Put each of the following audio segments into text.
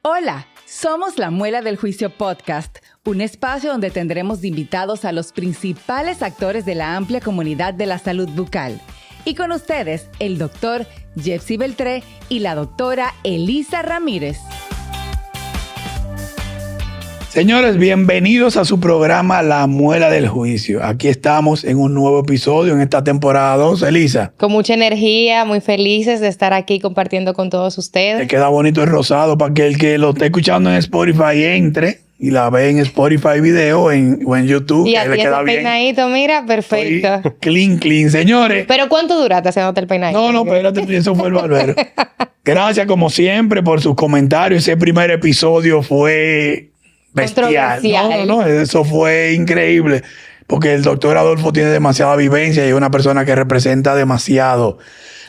Hola, somos La Muela del Juicio Podcast, un espacio donde tendremos de invitados a los principales actores de la amplia comunidad de la salud bucal. Y con ustedes, el doctor Jeffsy Beltré y la doctora Elisa Ramírez. Señores, bienvenidos a su programa La Muela del Juicio. Aquí estamos en un nuevo episodio en esta temporada 2, Elisa. Con mucha energía, muy felices de estar aquí compartiendo con todos ustedes. Te queda bonito el rosado para que el que lo esté escuchando en Spotify entre y la ve en Spotify video o en YouTube. Y a le ti queda ese bien. peinadito, mira, perfecto. Estoy clean, señores. ¿Pero cuánto duraste haciéndote el peinadito? No, espérate, eso fue el barbero. Gracias como siempre por sus comentarios. Ese primer episodio fue bestial. No, eso fue increíble. Porque el doctor Adolfo tiene demasiada vivencia y es una persona que representa demasiado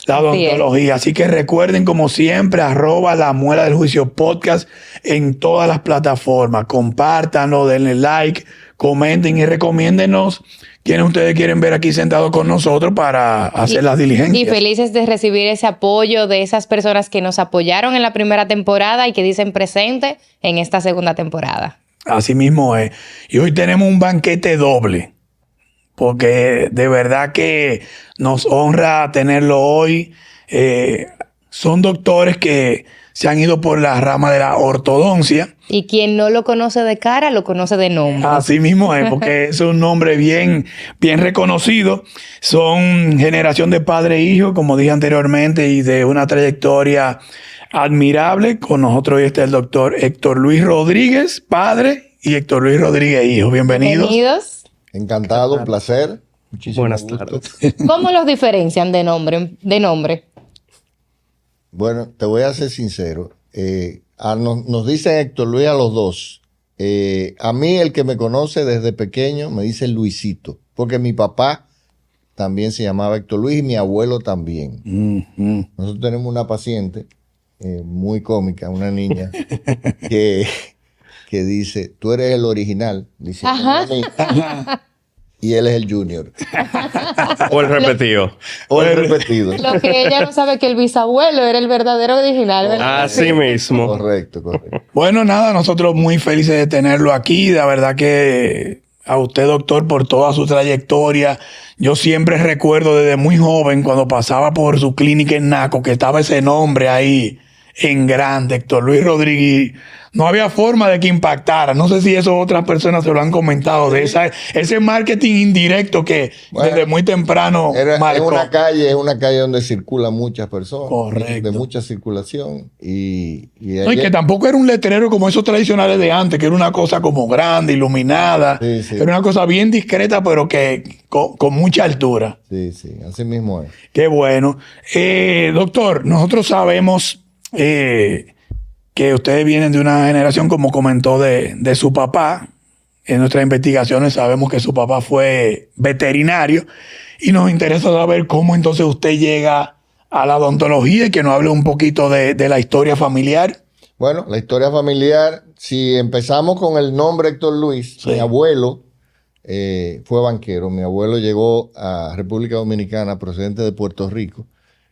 la odontología. Así que recuerden, como siempre, @La Muela del Juicio Podcast en todas las plataformas. Compártanlo, denle like, comenten y recomiéndenos quienes ustedes quieren ver aquí sentados con nosotros para hacer las diligencias. Y felices de recibir ese apoyo de esas personas que nos apoyaron en la primera temporada y que dicen presente en esta segunda temporada. Así mismo es. Y hoy tenemos un banquete doble, porque de verdad que nos honra tenerlo hoy. Son doctores que se han ido por la rama de la ortodoncia. Y quien no lo conoce de cara, lo conoce de nombre. Así mismo es, porque es un nombre bien reconocido. Son generación de padre e hijo, como dije anteriormente, y de una trayectoria admirable. Con nosotros hoy está el doctor Héctor Luis Rodríguez, padre, y Héctor Luis Rodríguez, hijo. Bienvenidos. Encantado, un placer. Muchísimas buenas tardes. ¿Cómo los diferencian de nombre? Bueno, te voy a ser sincero. Nos dice Héctor Luis a los dos. A mí, el que me conoce desde pequeño, me dice Luisito, porque mi papá también se llamaba Héctor Luis y mi abuelo también. Nosotros tenemos una paciente muy cómica, una niña, que dice, tú eres el original. Dice, y él es el junior. O el repetido. O el repetido. Lo que ella no sabe es que el bisabuelo era el verdadero original, ¿verdad? Así mismo. Correcto. Bueno, nada, nosotros muy felices de tenerlo aquí. La verdad que a usted, doctor, por toda su trayectoria. Yo siempre recuerdo desde muy joven, cuando pasaba por su clínica en Naco, que estaba ese nombre ahí en grande, Héctor Luis Rodríguez. No había forma de que impactara. No sé si eso otras personas se lo han comentado, de ese marketing indirecto que desde muy temprano marcó. Es una calle donde circulan muchas personas. Correcto. De mucha circulación. Y que tampoco era un letrero como esos tradicionales de antes, que era una cosa como grande, iluminada. Sí. Era una cosa bien discreta, pero que con mucha altura. Sí, así mismo es. Qué bueno. Doctor, nosotros sabemos que ustedes vienen de una generación, como comentó, de su papá. En nuestras investigaciones sabemos que su papá fue veterinario y nos interesa saber cómo entonces usted llega a la odontología y que nos hable un poquito de la historia familiar. Bueno, la historia familiar, si empezamos con el nombre Héctor Luis, sí. Mi abuelo fue banquero. Mi abuelo llegó a República Dominicana procedente de Puerto Rico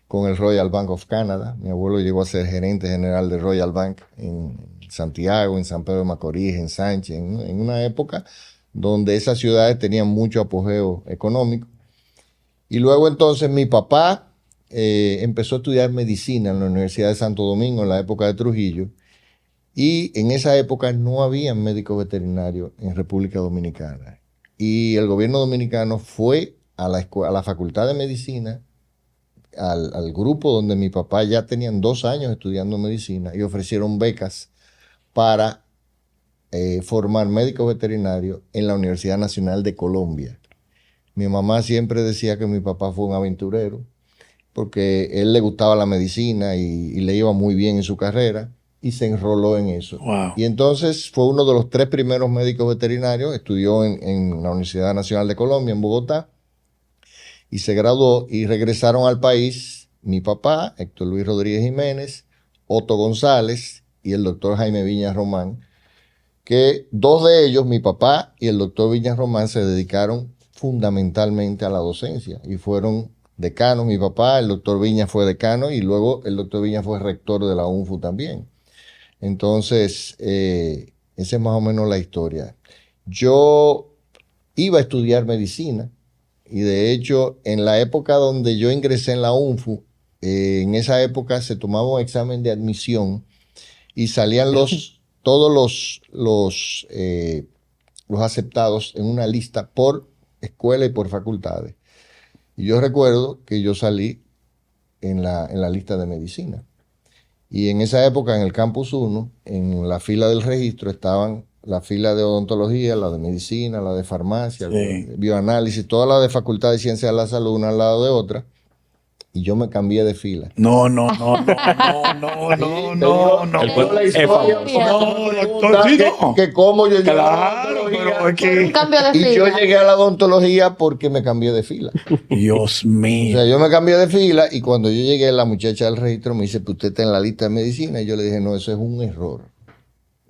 con el Royal Bank of Canada. Mi abuelo llegó a ser gerente general de Royal Bank en Santiago, en San Pedro de Macorís, en Sánchez, en una época donde esas ciudades tenían mucho apogeo económico. Y luego entonces mi papá empezó a estudiar medicina en la Universidad de Santo Domingo en la época de Trujillo. Y en esa época no había médicos veterinarios en República Dominicana. Y el gobierno dominicano fue a la Facultad de Medicina, al grupo donde mi papá ya tenían 2 años estudiando medicina y ofrecieron becas para formar médicos veterinarios en la Universidad Nacional de Colombia. Mi mamá siempre decía que mi papá fue un aventurero porque él le gustaba la medicina y le iba muy bien en su carrera y se enroló en eso. Wow. Y entonces fue uno de los 3 primeros médicos veterinarios, estudió en la Universidad Nacional de Colombia, en Bogotá, y se graduó y regresaron al país mi papá, Héctor Luis Rodríguez Jiménez, Otto González y el doctor Jaime Viñas Román, que 2 de ellos, mi papá y el doctor Viñas Román, se dedicaron fundamentalmente a la docencia y fueron decanos. Mi papá, el doctor Viñas, fue decano y luego el doctor Viñas fue rector de la UNFU también. Entonces, esa es más o menos la historia. Yo iba a estudiar medicina y de hecho en la época donde yo ingresé en la UNFU, en esa época se tomaba un examen de admisión y salían todos los aceptados en una lista por escuela y por facultades. Y yo recuerdo que yo salí en la lista de medicina. Y en esa época, en el Campus 1, en la fila del registro, estaban la fila de odontología, la de medicina, la de farmacia, la de bioanálisis, todas las de Facultad de Ciencias de la Salud, una al lado de otra. Y yo me cambié de fila. No. No, que cómo yo llegué a la un cambio de fila. Y yo llegué a la odontología porque me cambié de fila. Dios mío. O sea, yo me cambié de fila y cuando yo llegué, la muchacha del registro me dice, pues usted está en la lista de medicina. Y yo le dije, no, eso es un error.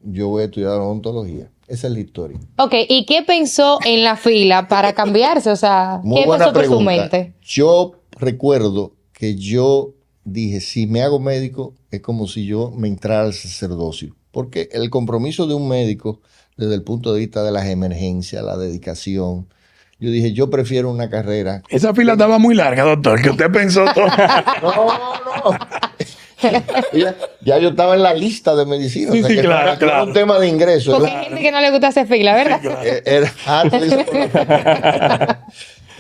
Yo voy a estudiar odontología. Esa es la historia. Ok, ¿y qué pensó en la fila para cambiarse? O sea, ¿qué pasó por su mente? Yo recuerdo que yo dije, si me hago médico, es como si yo me entrara al sacerdocio. Porque el compromiso de un médico, desde el punto de vista de las emergencias, la dedicación, yo dije, yo prefiero una carrera. Esa fila estaba muy larga, doctor, que usted pensó todo. No. Ya yo estaba en la lista de medicina. Sí, o sea, que claro. Era un tema de ingreso. Porque hay gente que no le gusta hacer fila, ¿verdad?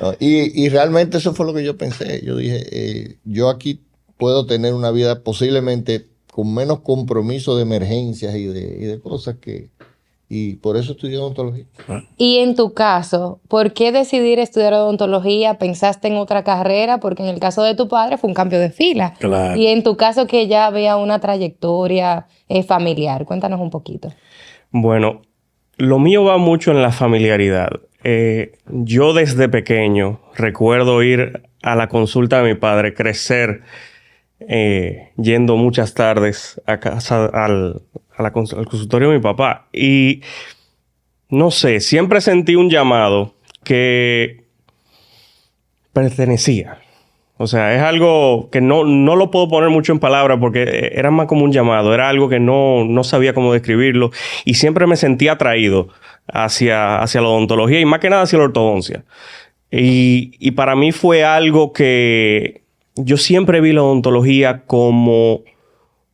No, y realmente eso fue lo que yo pensé. Yo dije, yo aquí puedo tener una vida posiblemente con menos compromiso de emergencias y de cosas y por eso estudié odontología. Y en tu caso, ¿por qué decidir estudiar odontología? ¿Pensaste en otra carrera? Porque en el caso de tu padre fue un cambio de fila. Claro. Y en tu caso que ya había una trayectoria familiar. Cuéntanos un poquito. Bueno, lo mío va mucho en la familiaridad. Yo desde pequeño recuerdo ir a la consulta de mi padre, crecer yendo muchas tardes a casa al consultorio de mi papá. Y no sé, siempre sentí un llamado que pertenecía. O sea, es algo que no lo puedo poner mucho en palabras porque era más como un llamado. Era algo que no sabía cómo describirlo. Y siempre me sentí atraído hacia la odontología y más que nada hacia la ortodoncia. Y para mí fue algo que yo siempre vi la odontología como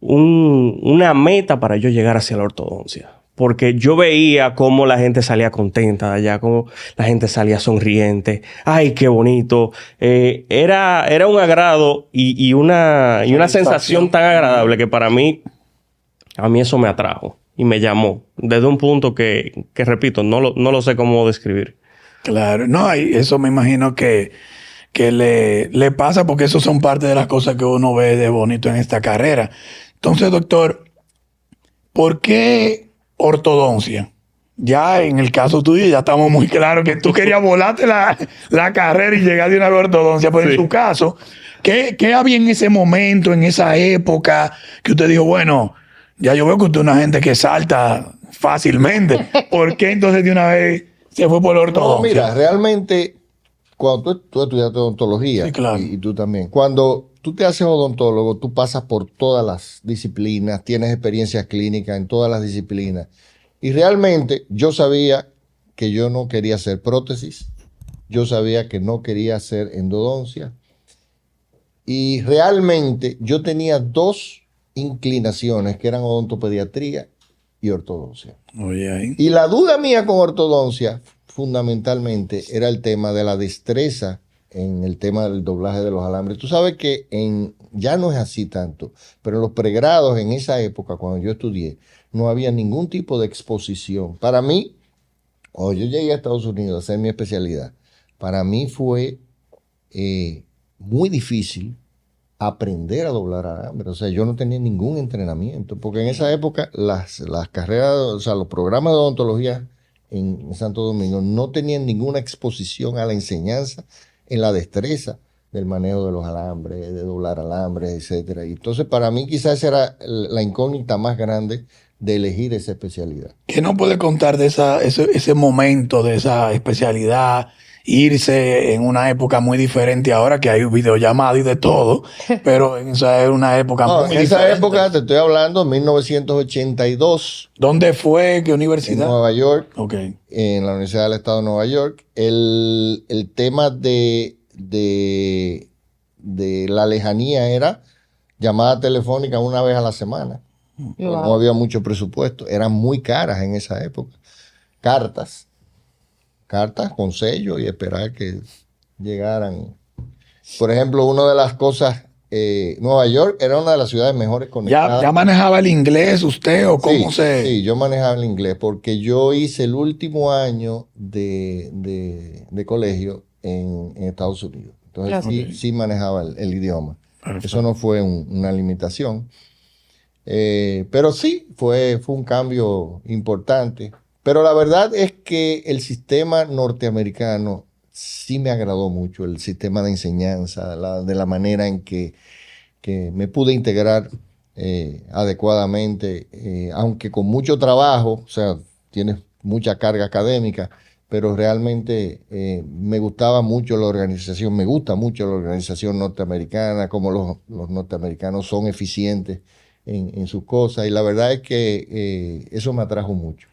una meta para yo llegar hacia la ortodoncia. Porque yo veía cómo la gente salía contenta de allá, cómo la gente salía sonriente. ¡Ay, qué bonito! Era un agrado y una sensación tan agradable que para mí, a mí eso me atrajo y me llamó. Desde un punto que repito, no lo sé cómo describir. Claro. No, eso me imagino que le pasa porque eso son parte de las cosas que uno ve de bonito en esta carrera. Entonces, doctor, ¿por qué ortodoncia? Ya en el caso tuyo ya estamos muy claros que tú querías volarte la carrera y llegar de una vez a ortodoncia, pero sí. En su caso, ¿qué había en ese momento, en esa época, que usted dijo, bueno, ya yo veo que usted es una gente que salta fácilmente? ¿Por qué entonces de una vez se fue por la ortodoncia? No, mira, realmente, cuando tú estudiaste odontología, sí, claro. y tú también, cuando tú te haces odontólogo, tú pasas por todas las disciplinas, tienes experiencias clínicas en todas las disciplinas. Y realmente yo sabía que yo no quería hacer prótesis, yo sabía que no quería hacer endodoncia. Y realmente yo tenía dos inclinaciones que eran odontopediatría y ortodoncia. Oye, y la duda mía con ortodoncia fundamentalmente era el tema de la destreza en el tema del doblaje de los alambres. Tú sabes que ya no es así tanto, pero en los pregrados en esa época, cuando yo estudié, no había ningún tipo de exposición. Para mí, cuando yo llegué a Estados Unidos a hacer mi especialidad, para mí fue muy difícil aprender a doblar alambres. O sea, yo no tenía ningún entrenamiento, porque en esa época las carreras, o sea, los programas de odontología en Santo Domingo no tenían ninguna exposición a la enseñanza en la destreza del manejo de los alambres, de doblar alambres, etcétera. Y entonces, para mí, quizás esa era la incógnita más grande de elegir esa especialidad. ¿Qué no puede contar de ese momento, de esa especialidad, irse en una época muy diferente ahora que hay videollamadas y de todo, pero en esa era una época muy diferente. En esa época, te estoy hablando, 1982. ¿Dónde fue? ¿Qué universidad? En Nueva York. Ok. En la Universidad del Estado de Nueva York. El tema de la lejanía era llamada telefónica una vez a la semana. Wow. No había mucho presupuesto. Eran muy caras en esa época. Cartas con sello y esperar que llegaran. Por ejemplo, una de las cosas, Nueva York era una de las ciudades mejores conectadas. ¿Ya manejaba el inglés usted o cómo se...? Sí, yo manejaba el inglés porque yo hice el último año de colegio en Estados Unidos. Entonces sí manejaba el idioma. Perfecto. Eso no fue una limitación. Pero sí, fue un cambio importante. Pero la verdad es que el sistema norteamericano sí me agradó mucho, el sistema de enseñanza, de la manera en que me pude integrar adecuadamente, aunque con mucho trabajo, o sea, tienes mucha carga académica, pero realmente me gustaba mucho la organización, me gusta mucho la organización norteamericana, como los norteamericanos son eficientes en sus cosas, y la verdad es que eso me atrajo mucho.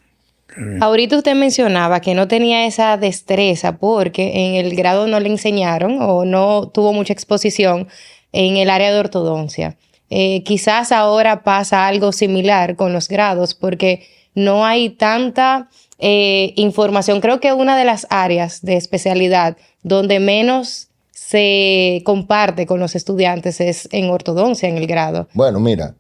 Ahorita usted mencionaba que no tenía esa destreza porque en el grado no le enseñaron o no tuvo mucha exposición en el área de ortodoncia. Quizás ahora pasa algo similar con los grados porque no hay tanta información. Creo que una de las áreas de especialidad donde menos se comparte con los estudiantes es en ortodoncia en el grado. Bueno, mira,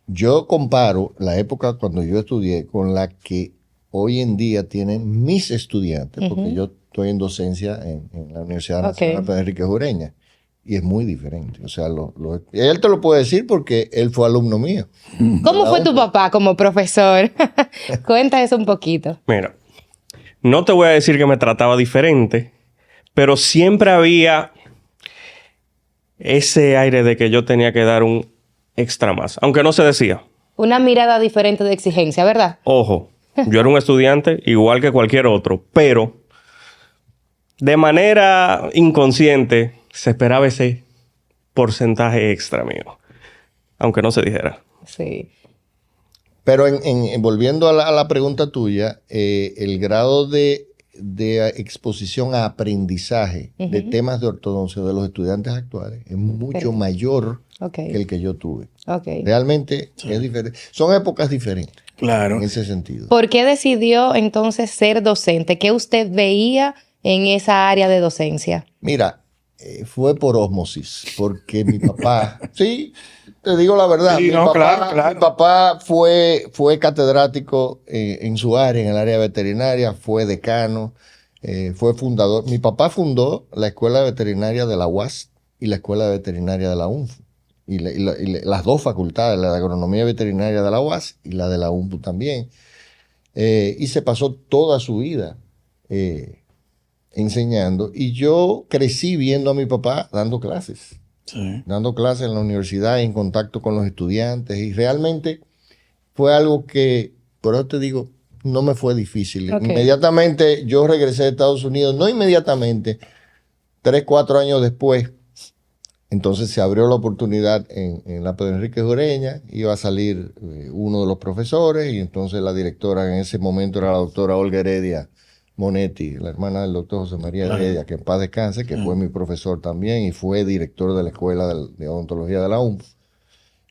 yo comparo la época cuando yo estudié con la que hoy en día tienen mis estudiantes, porque yo estoy en docencia en la Universidad Nacional Pedro Enríquez Ureña, y es muy diferente. O sea, él te lo puede decir porque él fue alumno mío. ¿Cómo fue tu papá como profesor? Cuenta eso un poquito. Mira, no te voy a decir que me trataba diferente, pero siempre había ese aire de que yo tenía que dar un extra más, aunque no se decía. Una mirada diferente de exigencia, ¿verdad? Ojo, yo era un estudiante igual que cualquier otro, pero de manera inconsciente se esperaba ese porcentaje extra mío, aunque no se dijera. Sí. Pero volviendo a la pregunta tuya, el grado de exposición a aprendizaje de temas de ortodoncia de los estudiantes actuales es mucho mayor que el que yo tuve. Realmente es diferente. Son épocas diferentes. Claro. En ese sentido. ¿Por qué decidió entonces ser docente? ¿Qué usted veía en esa área de docencia? Mira, fue por ósmosis, porque mi papá, sí, te digo la verdad, sí, mi papá fue catedrático en su área, en el área veterinaria, fue decano, fue fundador. Mi papá fundó la Escuela Veterinaria de la UAS y la Escuela Veterinaria de la UNFU. Y las dos facultades, la de agronomía veterinaria de la UAS y la de la UNFU también. Y se pasó toda su vida enseñando. Y yo crecí viendo a mi papá dando clases. Sí. Dando clases en la universidad, en contacto con los estudiantes. Y realmente fue algo que, por eso te digo, no me fue difícil. Inmediatamente yo regresé de Estados Unidos, no inmediatamente, 3, 4 años después. Entonces se abrió la oportunidad en la Pedro Enríquez Ureña, iba a salir uno de los profesores y entonces la directora en ese momento era la doctora Olga Heredia Monetti, la hermana del doctor José María Heredia, que en paz descanse, que fue mi profesor también y fue director de la Escuela de Odontología de la UNF.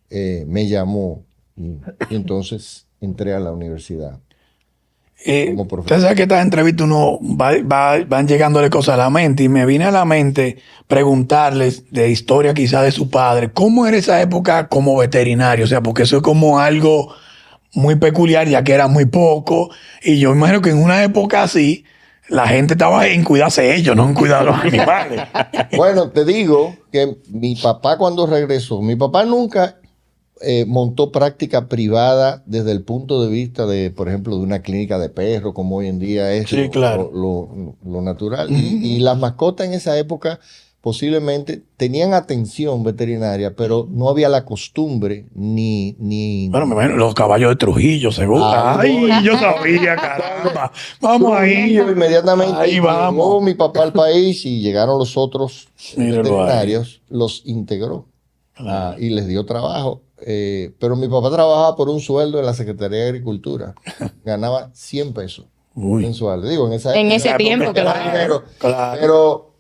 Me llamó y entonces entré a la universidad. Usted sabe que estas entrevistas uno van llegándole cosas a la mente y me vine a la mente preguntarles de historia quizás de su padre, ¿cómo era esa época como veterinario? O sea, porque eso es como algo muy peculiar ya que era muy poco y yo imagino que en una época así la gente estaba en cuidarse ellos, no en cuidar a los animales. Bueno, te digo que mi papá cuando regresó, mi papá nunca montó práctica privada desde el punto de vista de, por ejemplo, de una clínica de perros, como hoy en día es sí, claro. lo natural. Y las mascotas en esa época, posiblemente tenían atención veterinaria, pero no había la costumbre ni... Bueno, me imagino los caballos de Trujillo, seguro. Ay, yo sabía, caramba. Vamos ahí. Inmediatamente ahí vamos. llegó mi papá al país y llegaron los otros veterinarios, los integró y les dio trabajo. Pero mi papá trabajaba por un sueldo en la Secretaría de Agricultura. Ganaba 100 pesos mensuales. Digo, en ese tiempo, claro. Pero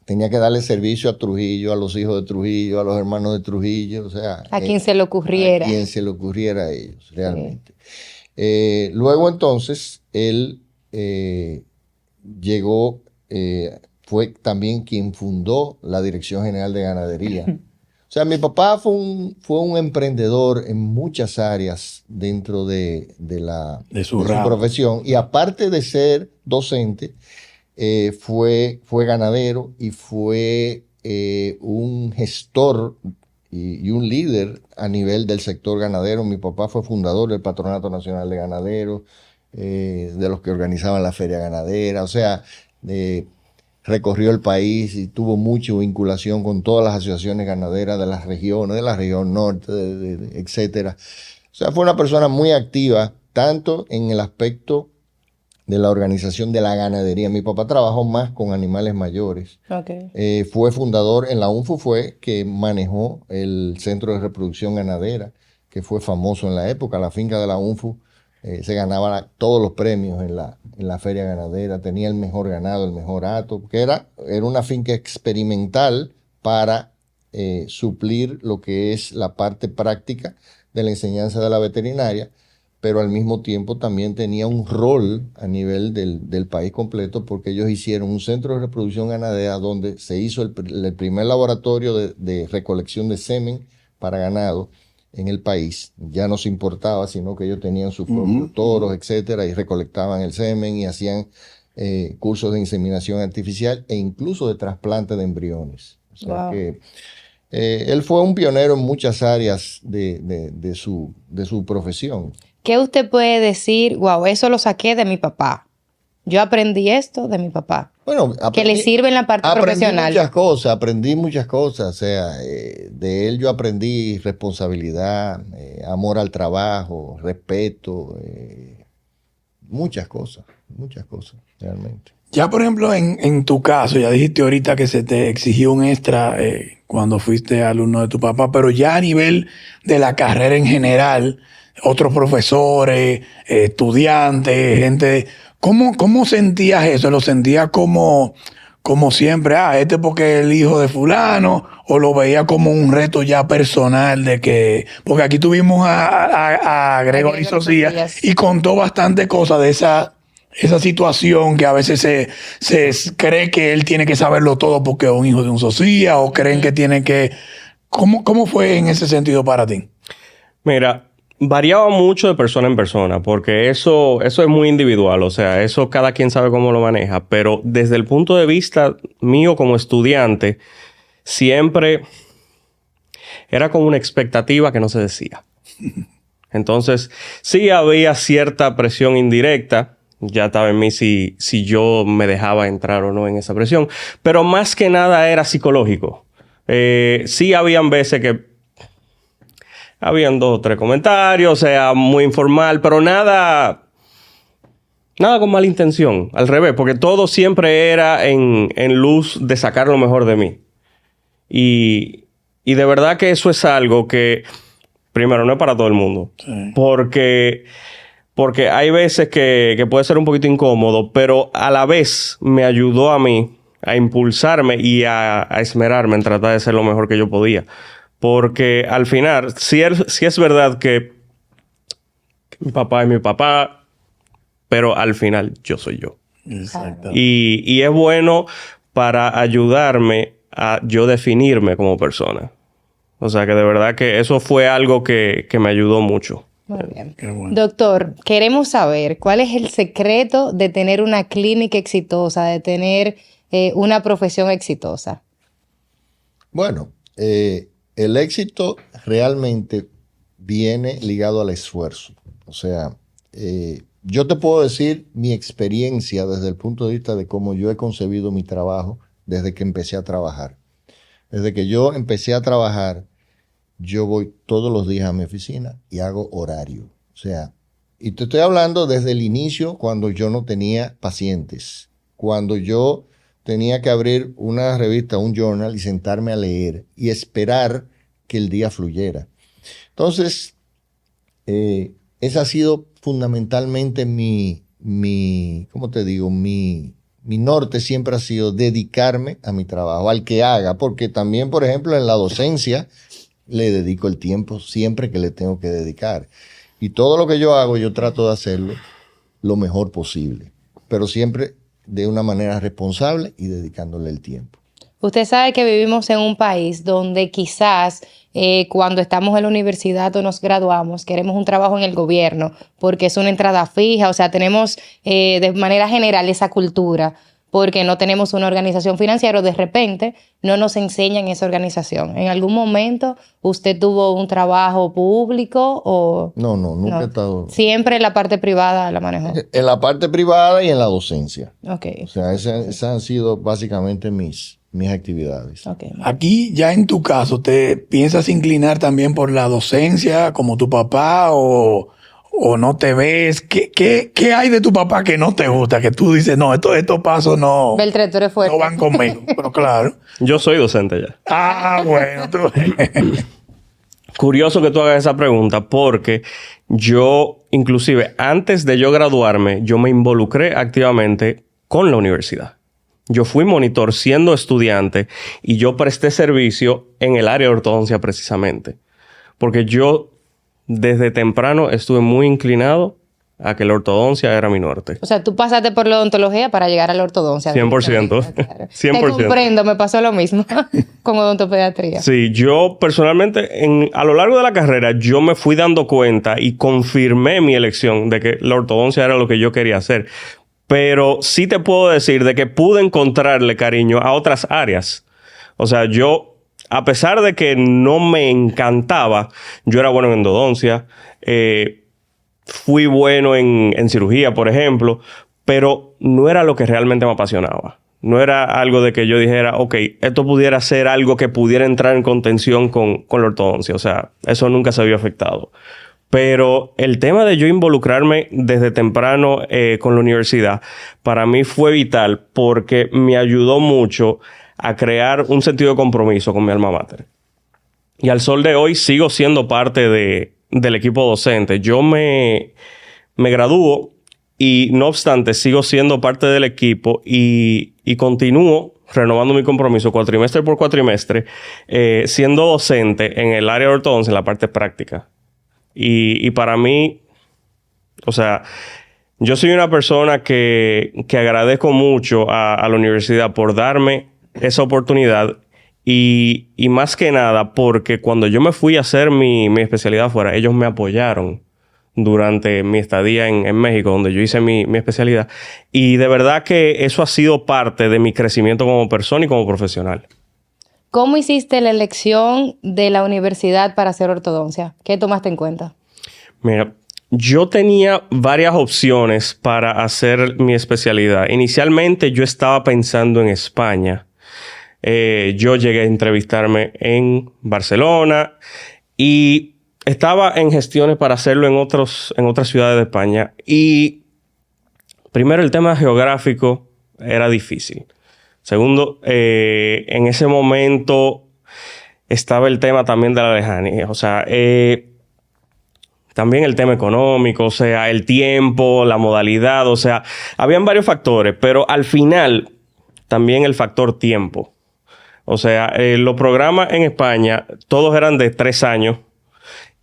tenía que darle servicio a Trujillo, a los hijos de Trujillo, a los hermanos de Trujillo. O sea, a quien se le ocurriera. A quien se le ocurriera a ellos, realmente. Sí. Luego, entonces, él llegó, fue también quien fundó la Dirección General de Ganadería. O sea, mi papá fue un emprendedor en muchas áreas dentro de su profesión. Y aparte de ser docente, fue ganadero y fue un gestor y un líder a nivel del sector ganadero. Mi papá fue fundador del Patronato Nacional de Ganaderos, de los que organizaban la feria ganadera. O sea, recorrió el país y tuvo mucha vinculación con todas las asociaciones ganaderas de las regiones, de la región norte, etcétera. O sea, fue una persona muy activa, tanto en el aspecto de la organización de la ganadería. Mi papá trabajó más con animales mayores. Okay. Fue fundador, en la UNFU fue que manejó el Centro de Reproducción Ganadera, que fue famoso en la época. La finca de la UNFU se ganaba todos los premios en la feria ganadera, tenía el mejor ganado, el mejor hato, porque era una finca experimental para suplir lo que es la parte práctica de la enseñanza de la veterinaria, pero al mismo tiempo también tenía un rol a nivel del país completo, porque ellos hicieron un centro de reproducción ganadera donde se hizo el primer laboratorio de recolección de semen para ganado en el país. Ya no se importaba, sino que ellos tenían sus propios toros, etcétera, y recolectaban el semen y hacían cursos de inseminación artificial e incluso de trasplante de embriones. O sea que él fue un pionero en muchas áreas de su profesión. ¿Qué usted puede decir? Wow, eso lo saqué de mi papá. Yo aprendí esto de mi papá. Bueno, que le sirve en la parte profesional. Aprendí muchas cosas. O sea, de él yo aprendí responsabilidad, amor al trabajo, respeto, muchas cosas, realmente. Ya, por ejemplo, en tu caso, ya dijiste ahorita que se te exigió un extra cuando fuiste alumno de tu papá, pero ya a nivel de la carrera en general, otros profesores, estudiantes, gente, ¿cómo sentías eso? ¿Lo sentías como siempre, este porque es el hijo de fulano, o lo veía como un reto ya personal de que, porque aquí tuvimos a Gregory Socias y contó bastante cosas de esa situación que a veces se cree que él tiene que saberlo todo porque es un hijo de un socia, o creen que tiene que... ¿Cómo fue en ese sentido para ti? Mira, variaba mucho de persona en persona, porque eso es muy individual. O sea, eso cada quien sabe cómo lo maneja. Pero desde el punto de vista mío como estudiante, siempre era como una expectativa que no se decía. Entonces, sí había cierta presión indirecta. Ya estaba en mí si yo me dejaba entrar o no en esa presión. Pero más que nada era psicológico. Sí habían veces que habían 2 o 3 comentarios, o sea, muy informal, pero nada con mala intención. Al revés, porque todo siempre era en luz de sacar lo mejor de mí. Y de verdad que eso es algo que, primero, no es para todo el mundo. Sí. Porque hay veces que puede ser un poquito incómodo, pero a la vez me ayudó a mí a impulsarme y a esmerarme en tratar de ser lo mejor que yo podía. Porque al final, sí es verdad que mi papá es mi papá, pero al final yo soy yo. Exacto. Y es bueno para ayudarme a yo definirme como persona. O sea que de verdad que eso fue algo que me ayudó mucho. Muy bien. Qué bueno. Doctor, queremos saber cuál es el secreto de tener una clínica exitosa, de tener una profesión exitosa. Bueno, el éxito realmente viene ligado al esfuerzo. O sea, yo te puedo decir mi experiencia desde el punto de vista de cómo yo he concebido mi trabajo desde que empecé a trabajar. Desde que yo empecé a trabajar, yo voy todos los días a mi oficina y hago horario. O sea, y te estoy hablando desde el inicio, cuando yo no tenía pacientes, cuando yo tenía que abrir una revista, un journal y sentarme a leer y esperar que el día fluyera. Entonces, esa ha sido fundamentalmente ¿cómo te digo? Mi norte siempre ha sido dedicarme a mi trabajo, al que haga, porque también, por ejemplo, en la docencia le dedico el tiempo siempre que le tengo que dedicar. Y todo lo que yo hago, yo trato de hacerlo lo mejor posible, pero siempre de una manera responsable y dedicándole el tiempo. Usted sabe que vivimos en un país donde quizás cuando estamos en la universidad o nos graduamos, queremos un trabajo en el gobierno porque es una entrada fija, o sea, tenemos de manera general esa cultura porque no tenemos una organización financiera o de repente no nos enseñan esa organización. ¿En algún momento usted tuvo un trabajo público o...? No, nunca he estado... Siempre en la parte privada la manejó. En la parte privada y en la docencia. Okay. O sea, esas han sido básicamente mis actividades. Okay. Aquí, ya en tu caso, ¿te piensas inclinar también por la docencia como tu papá o no te ves? ¿Qué hay de tu papá que no te gusta? Que tú dices, no, estos pasos no, Beltrán, tú eres fuerte. no van conmigo. Pero claro. Yo soy docente ya. Ah, bueno. Curioso que tú hagas esa pregunta porque yo, inclusive, antes de yo graduarme, yo me involucré activamente con la universidad. Yo fui monitor siendo estudiante y yo presté servicio en el área de ortodoncia precisamente. Porque yo desde temprano estuve muy inclinado a que la ortodoncia era mi norte. O sea, tú pasaste por la odontología para llegar a la ortodoncia. 100%. Claro. 100%. Te comprendo, me pasó lo mismo con odontopediatría. Sí, yo personalmente a lo largo de la carrera yo me fui dando cuenta y confirmé mi elección de que la ortodoncia era lo que yo quería hacer. Pero sí te puedo decir de que pude encontrarle cariño a otras áreas. O sea, yo, a pesar de que no me encantaba, yo era bueno en endodoncia, fui bueno en cirugía, por ejemplo, pero no era lo que realmente me apasionaba. No era algo de que yo dijera, ok, esto pudiera ser algo que pudiera entrar en contención con la ortodoncia. O sea, eso nunca se había afectado. Pero el tema de yo involucrarme desde temprano con la universidad, para mí fue vital porque me ayudó mucho a crear un sentido de compromiso con mi alma mater. Y al sol de hoy sigo siendo parte del equipo docente. Yo me gradúo y no obstante sigo siendo parte del equipo y continúo renovando mi compromiso cuatrimestre por cuatrimestre siendo docente en el área de ortodoncia, en la parte práctica. Y para mí, o sea, yo soy una persona que agradezco mucho a la universidad por darme esa oportunidad y más que nada porque cuando yo me fui a hacer mi especialidad afuera, ellos me apoyaron durante mi estadía en México, donde yo hice mi especialidad. Y de verdad que eso ha sido parte de mi crecimiento como persona y como profesional. ¿Cómo hiciste la elección de la universidad para hacer ortodoncia? ¿Qué tomaste en cuenta? Mira, yo tenía varias opciones para hacer mi especialidad. Inicialmente yo estaba pensando en España. Yo llegué a entrevistarme en Barcelona y estaba en gestiones para hacerlo en otras ciudades de España. Y primero, el tema geográfico era difícil. Segundo, en ese momento estaba el tema también de la lejanía. O sea, también el tema económico, o sea, el tiempo, la modalidad. O sea, habían varios factores, pero al final también el factor tiempo. O sea, los programas en España, todos eran de 3 años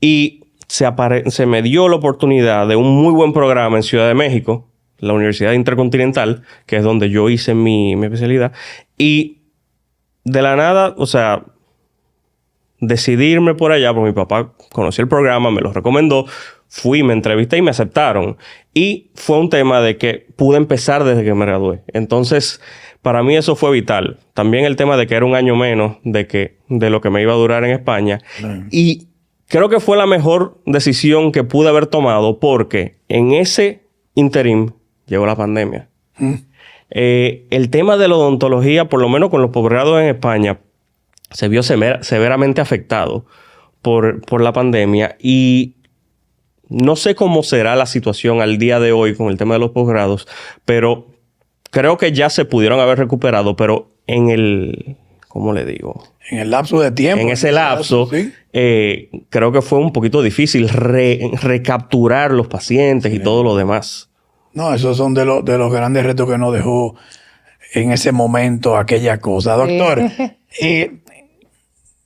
y se me dio la oportunidad de un muy buen programa en Ciudad de México, la Universidad Intercontinental, que es donde yo hice mi especialidad. Y de la nada, o sea, decidí irme por allá porque mi papá conoció el programa, me lo recomendó, fui, me entrevisté y me aceptaron. Y fue un tema de que pude empezar desde que me gradué. Entonces, para mí eso fue vital. También el tema de que era un año menos de lo que me iba a durar en España. Y creo que fue la mejor decisión que pude haber tomado porque en ese interim llegó la pandemia. El tema de la odontología, por lo menos con los posgrados en España, se vio severamente afectado por la pandemia y no sé cómo será la situación al día de hoy con el tema de los posgrados, pero creo que ya se pudieron haber recuperado, pero en el, ¿cómo le digo? En el lapso de tiempo. En ese lapso, ¿sí? Creo que fue un poquito difícil recapturar los pacientes y todo lo demás. No, esos son de los grandes retos que nos dejó en ese momento aquella cosa. Doctor,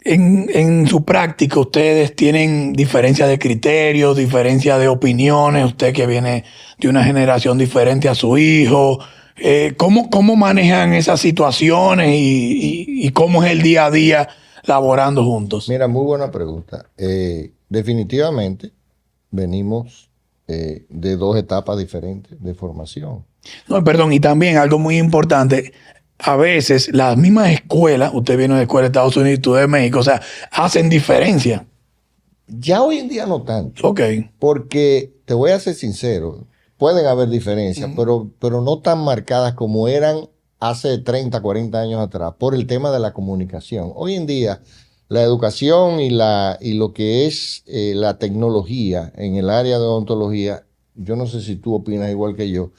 en su práctica ustedes tienen diferencia de criterios, diferencia de opiniones, usted que viene de una generación diferente a su hijo. ¿Cómo manejan esas situaciones y cómo es el día a día laborando juntos? Mira, muy buena pregunta. Definitivamente venimos de dos etapas diferentes de formación. No, perdón, y también algo muy importante, a veces las mismas escuelas, usted viene de escuela de Estados Unidos y tú de México, o sea, hacen diferencia. Ya hoy en día no tanto. Ok. Porque, te voy a ser sincero, pueden haber diferencias, pero no tan marcadas como eran hace 30, 40 años atrás, por el tema de la comunicación. Hoy en día, la educación y lo que es la tecnología en el área de odontología, yo no sé si tú opinas igual que yo,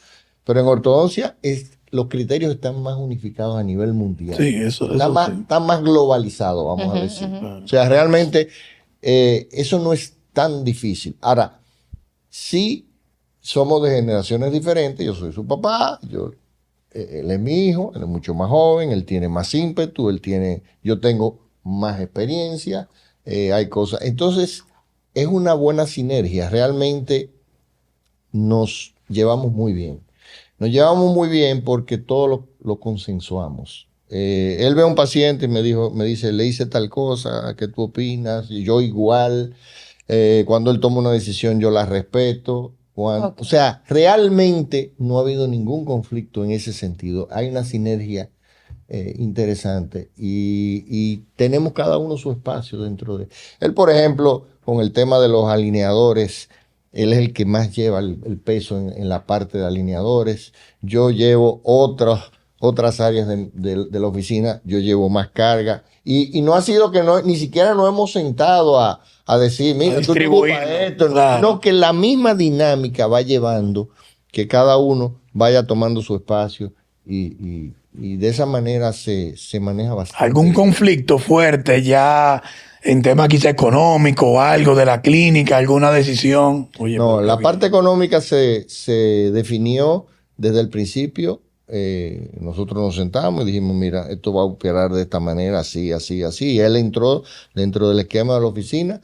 pero en ortodoncia los criterios están más unificados a nivel mundial. Sí, eso Están más globalizados, vamos a decir. O sea, realmente eso no es tan difícil. Ahora, sí somos de generaciones diferentes. Yo soy su papá, él es mi hijo, él es mucho más joven, él tiene más ímpetu, yo tengo más experiencia, hay cosas. Entonces, es una buena sinergia. Realmente nos llevamos muy bien. Nos llevamos muy bien porque todo lo consensuamos. Él ve a un paciente y me dice, le hice tal cosa, ¿qué tú opinas? Y yo igual. Cuando él toma una decisión, yo la respeto. Okay. O sea, realmente no ha habido ningún conflicto en ese sentido. Hay una sinergia interesante y tenemos cada uno su espacio dentro de... Él, por ejemplo, con el tema de los alineadores, él es el que más lleva el peso en la parte de alineadores. Yo llevo otras áreas de la oficina, yo llevo más carga. Y no ha sido que ni siquiera nos hemos sentado a decir, mira, tú te ocupas esto. Claro. No, que la misma dinámica va llevando que cada uno vaya tomando su espacio y de esa manera se maneja bastante. ¿Algún conflicto fuerte ya en tema quizá económico o algo de la clínica, alguna decisión? Oye, no, la parte económica se definió desde el principio. Nosotros nos sentamos y dijimos, mira, esto va a operar de esta manera, así, así, así. Y él entró dentro del esquema de la oficina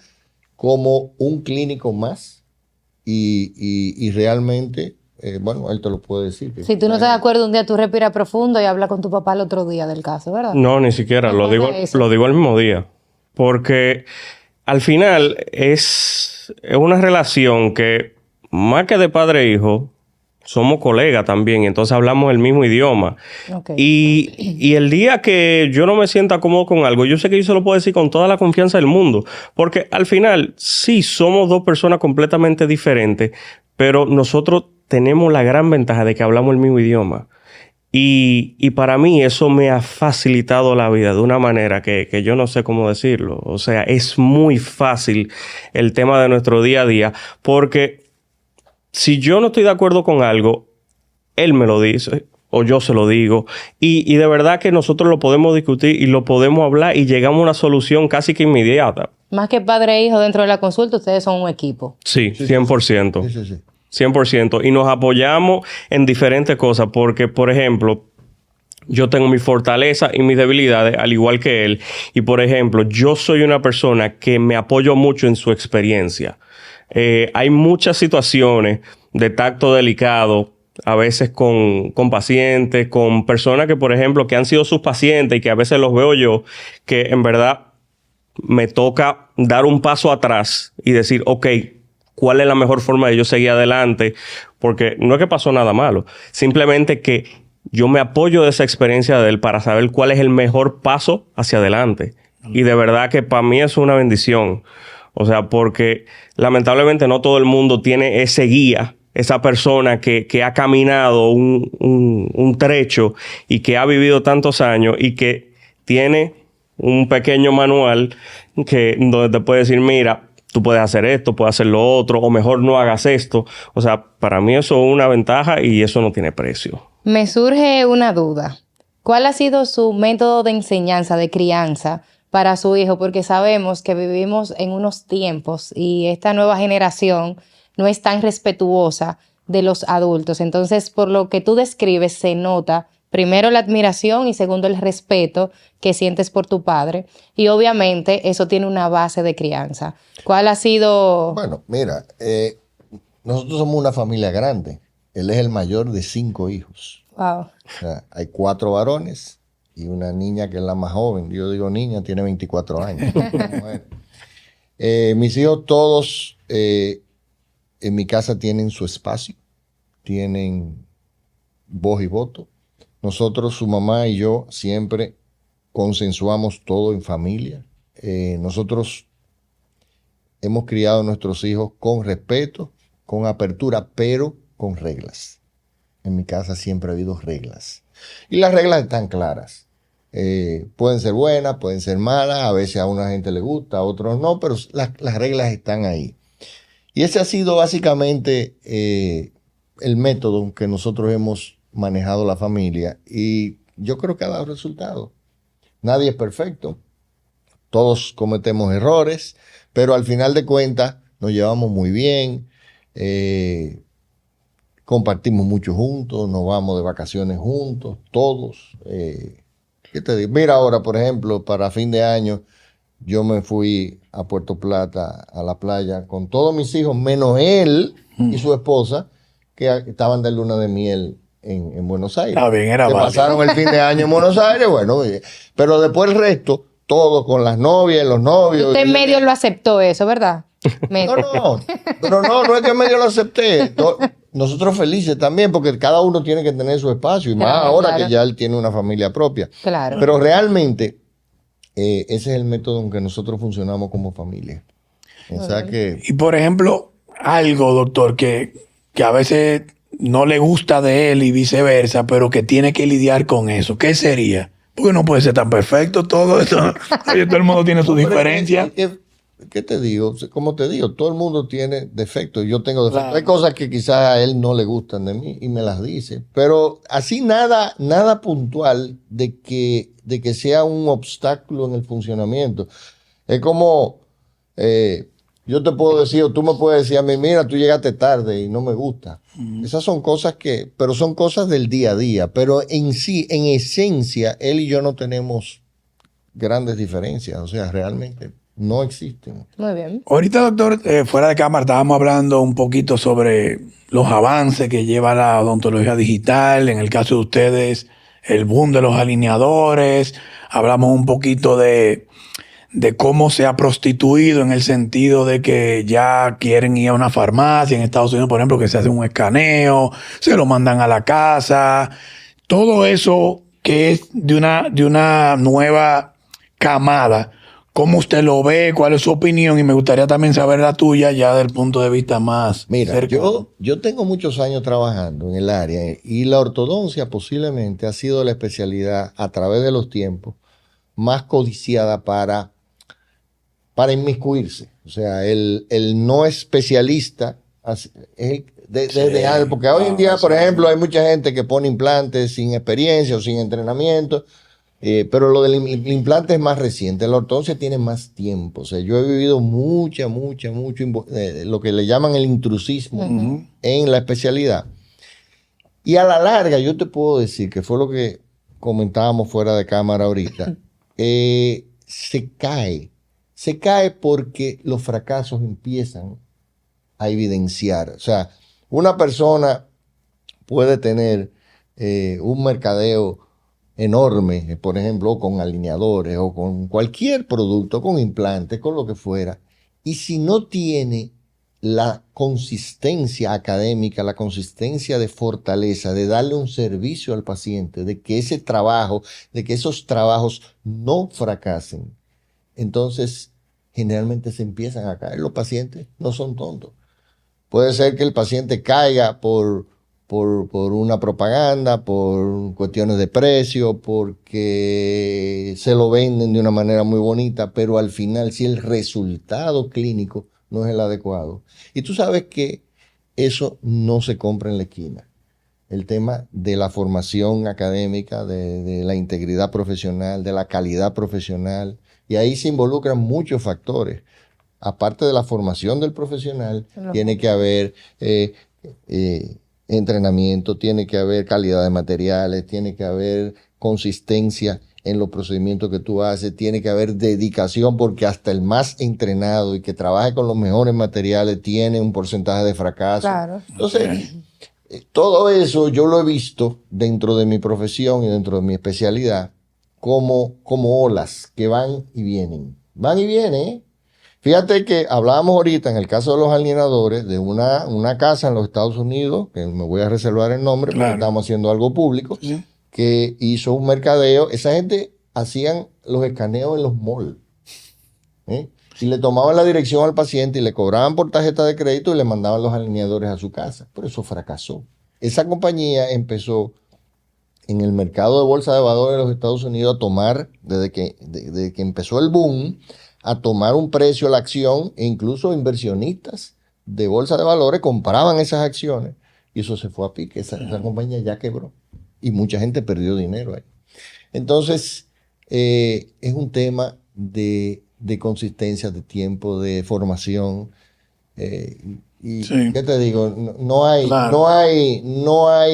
como un clínico más y realmente, bueno, él te lo puede decir. Si tú no estás de acuerdo, un día tú respiras profundo y hablas con tu papá el otro día del caso, ¿verdad? No, ni siquiera, lo digo el mismo día. Porque al final es una relación que, más que de padre e hijo, somos colegas también, entonces hablamos el mismo idioma. Okay. Y el día que yo no me sienta cómodo con algo, yo sé que yo se lo puedo decir con toda la confianza del mundo. Porque al final, sí, somos dos personas completamente diferentes, pero nosotros tenemos la gran ventaja de que hablamos el mismo idioma. Y para mí eso me ha facilitado la vida de una manera que yo no sé cómo decirlo. O sea, es muy fácil el tema de nuestro día a día, porque si yo no estoy de acuerdo con algo, él me lo dice o yo se lo digo. Y de verdad que nosotros lo podemos discutir y lo podemos hablar y llegamos a una solución casi que inmediata. Más que padre e hijo dentro de la consulta, ustedes son un equipo. Sí, 100%. Sí. 100%. Y nos apoyamos en diferentes cosas porque, por ejemplo, yo tengo mi fortaleza y mis debilidades, al igual que él. Y, por ejemplo, yo soy una persona que me apoyo mucho en su experiencia. Hay muchas situaciones de tacto delicado, a veces con pacientes, con personas que, por ejemplo, que han sido sus pacientes y que a veces los veo yo, que en verdad me toca dar un paso atrás y decir, ok, ¿cuál es la mejor forma de yo seguir adelante? Porque no es que pasó nada malo, simplemente que yo me apoyo de esa experiencia de él para saber cuál es el mejor paso hacia adelante. Y de verdad que para mí es una bendición. O sea, porque lamentablemente no todo el mundo tiene ese guía, esa persona que ha caminado un trecho y que ha vivido tantos años y que tiene un pequeño manual donde te puede decir, mira, tú puedes hacer esto, puedes hacer lo otro, o mejor no hagas esto. O sea, para mí eso es una ventaja y eso no tiene precio. Me surge una duda. ¿Cuál ha sido su método de enseñanza, de crianza para su hijo? Porque sabemos que vivimos en unos tiempos y esta nueva generación no es tan respetuosa de los adultos. Entonces, por lo que tú describes, se nota primero la admiración y segundo el respeto que sientes por tu padre. Y obviamente eso tiene una base de crianza. ¿Cuál ha sido? Bueno, mira, nosotros somos una familia grande. Él es el mayor de 5 hijos. Wow. O sea, hay 4 varones y una niña que es la más joven. Yo digo niña, tiene 24 años. Mis hijos todos en mi casa tienen su espacio, tienen voz y voto. Nosotros, su mamá y yo, siempre consensuamos todo en familia. Nosotros hemos criado a nuestros hijos con respeto, con apertura, pero con reglas. En mi casa siempre ha habido reglas. Y las reglas están claras. Pueden ser buenas, pueden ser malas, a veces a una gente le gusta, a otros no, pero las reglas están ahí. Y ese ha sido básicamente el método que nosotros hemos manejado la familia y yo creo que ha dado resultado. Nadie es perfecto, todos cometemos errores, pero al final de cuentas nos llevamos muy bien, compartimos mucho juntos, nos vamos de vacaciones juntos, todos. ¿Qué te digo? Mira ahora, por ejemplo, para fin de año, yo me fui a Puerto Plata, a la playa, con todos mis hijos, menos él y su esposa, que estaban de luna de miel en Buenos Aires. Está bien, era que válido. pasaron el fin de año en Buenos Aires, bueno, pero después el resto, todo con las novias, los novios. Usted en medio lo aceptó eso, ¿verdad? No, pero no es que en medio lo acepté. Nosotros felices también, porque cada uno tiene que tener su espacio, y más ahora que ya él tiene una familia propia. Claro. Pero realmente, ese es el método en que nosotros funcionamos como familia. O sea que... Y por ejemplo, algo, doctor, que a veces no le gusta de él y viceversa, pero que tiene que lidiar con eso. ¿Qué sería? Porque no puede ser tan perfecto todo esto. Oye, todo el mundo tiene sus diferencias. ¿Qué te digo? Como te digo, todo el mundo tiene defectos. Yo tengo defectos. Claro. Hay cosas que quizás a él no le gustan de mí y me las dice. Pero así nada puntual de que sea un obstáculo en el funcionamiento. Es como... yo te puedo decir, o tú me puedes decir a mí, mira, tú llegaste tarde y no me gusta. Esas son cosas pero son cosas del día a día. Pero en sí, en esencia, él y yo no tenemos grandes diferencias. O sea, realmente no existen. Muy bien. Ahorita, doctor, fuera de cámara estábamos hablando un poquito sobre los avances que lleva la odontología digital. En el caso de ustedes, el boom de los alineadores. Hablamos un poquito de cómo se ha prostituido en el sentido de que ya quieren ir a una farmacia en Estados Unidos, por ejemplo, que se hace un escaneo, se lo mandan a la casa. Todo eso que es de una nueva camada. ¿Cómo usted lo ve? ¿Cuál es su opinión? Y me gustaría también saber la tuya ya del punto de vista más Mira, cercano. yo tengo muchos años trabajando en el área y la ortodoncia posiblemente ha sido la especialidad a través de los tiempos más codiciada para inmiscuirse. O sea, el no especialista, porque hoy en día, por ejemplo, hay mucha gente que pone implantes sin experiencia o sin entrenamiento, pero lo del implante es más reciente. La ortodoncia tiene más tiempo. O sea, yo he vivido mucho, lo que le llaman el intrusismo en la especialidad. Y a la larga, yo te puedo decir, que fue lo que comentábamos fuera de cámara ahorita, se cae porque los fracasos empiezan a evidenciar. O sea, una persona puede tener un mercadeo enorme, por ejemplo, con alineadores o con cualquier producto, con implantes, con lo que fuera, y si no tiene la consistencia académica, la consistencia de fortaleza, de darle un servicio al paciente, de que esos trabajos no fracasen, entonces generalmente se empiezan a caer. Los pacientes no son tontos. Puede ser que el paciente caiga por por una propaganda, por cuestiones de precio, porque se lo venden de una manera muy bonita, pero al final si el resultado clínico no es el adecuado. Y tú sabes que eso no se compra en la esquina. El tema de la formación académica, de la integridad profesional, de la calidad profesional, y ahí se involucran muchos factores. Aparte de la formación del profesional, tiene que haber entrenamiento, tiene que haber calidad de materiales, tiene que haber consistencia en los procedimientos que tú haces, tiene que haber dedicación, porque hasta el más entrenado y que trabaje con los mejores materiales tiene un porcentaje de fracaso. Claro. Entonces, todo eso yo lo he visto dentro de mi profesión y dentro de mi especialidad como olas que van y vienen. Van y vienen, ¿eh? Fíjate que hablábamos ahorita en el caso de los alienadores de una casa en los Estados Unidos, que me voy a reservar el nombre porque estamos haciendo algo público, que hizo un mercadeo. Esa gente hacían los escaneos en los malls, ¿eh? Y le tomaban la dirección al paciente y le cobraban por tarjeta de crédito y le mandaban los alineadores a su casa. Pero eso fracasó. Esa compañía empezó en el mercado de bolsa de valores de los Estados Unidos a tomar, desde que empezó el boom, a tomar un precio a la acción, e incluso inversionistas de bolsa de valores compraban esas acciones y eso se fue a pique. Esa compañía ya quebró y mucha gente perdió dinero ahí. Entonces, es un tema de consistencia, de tiempo, de formación. ¿Qué te digo? No hay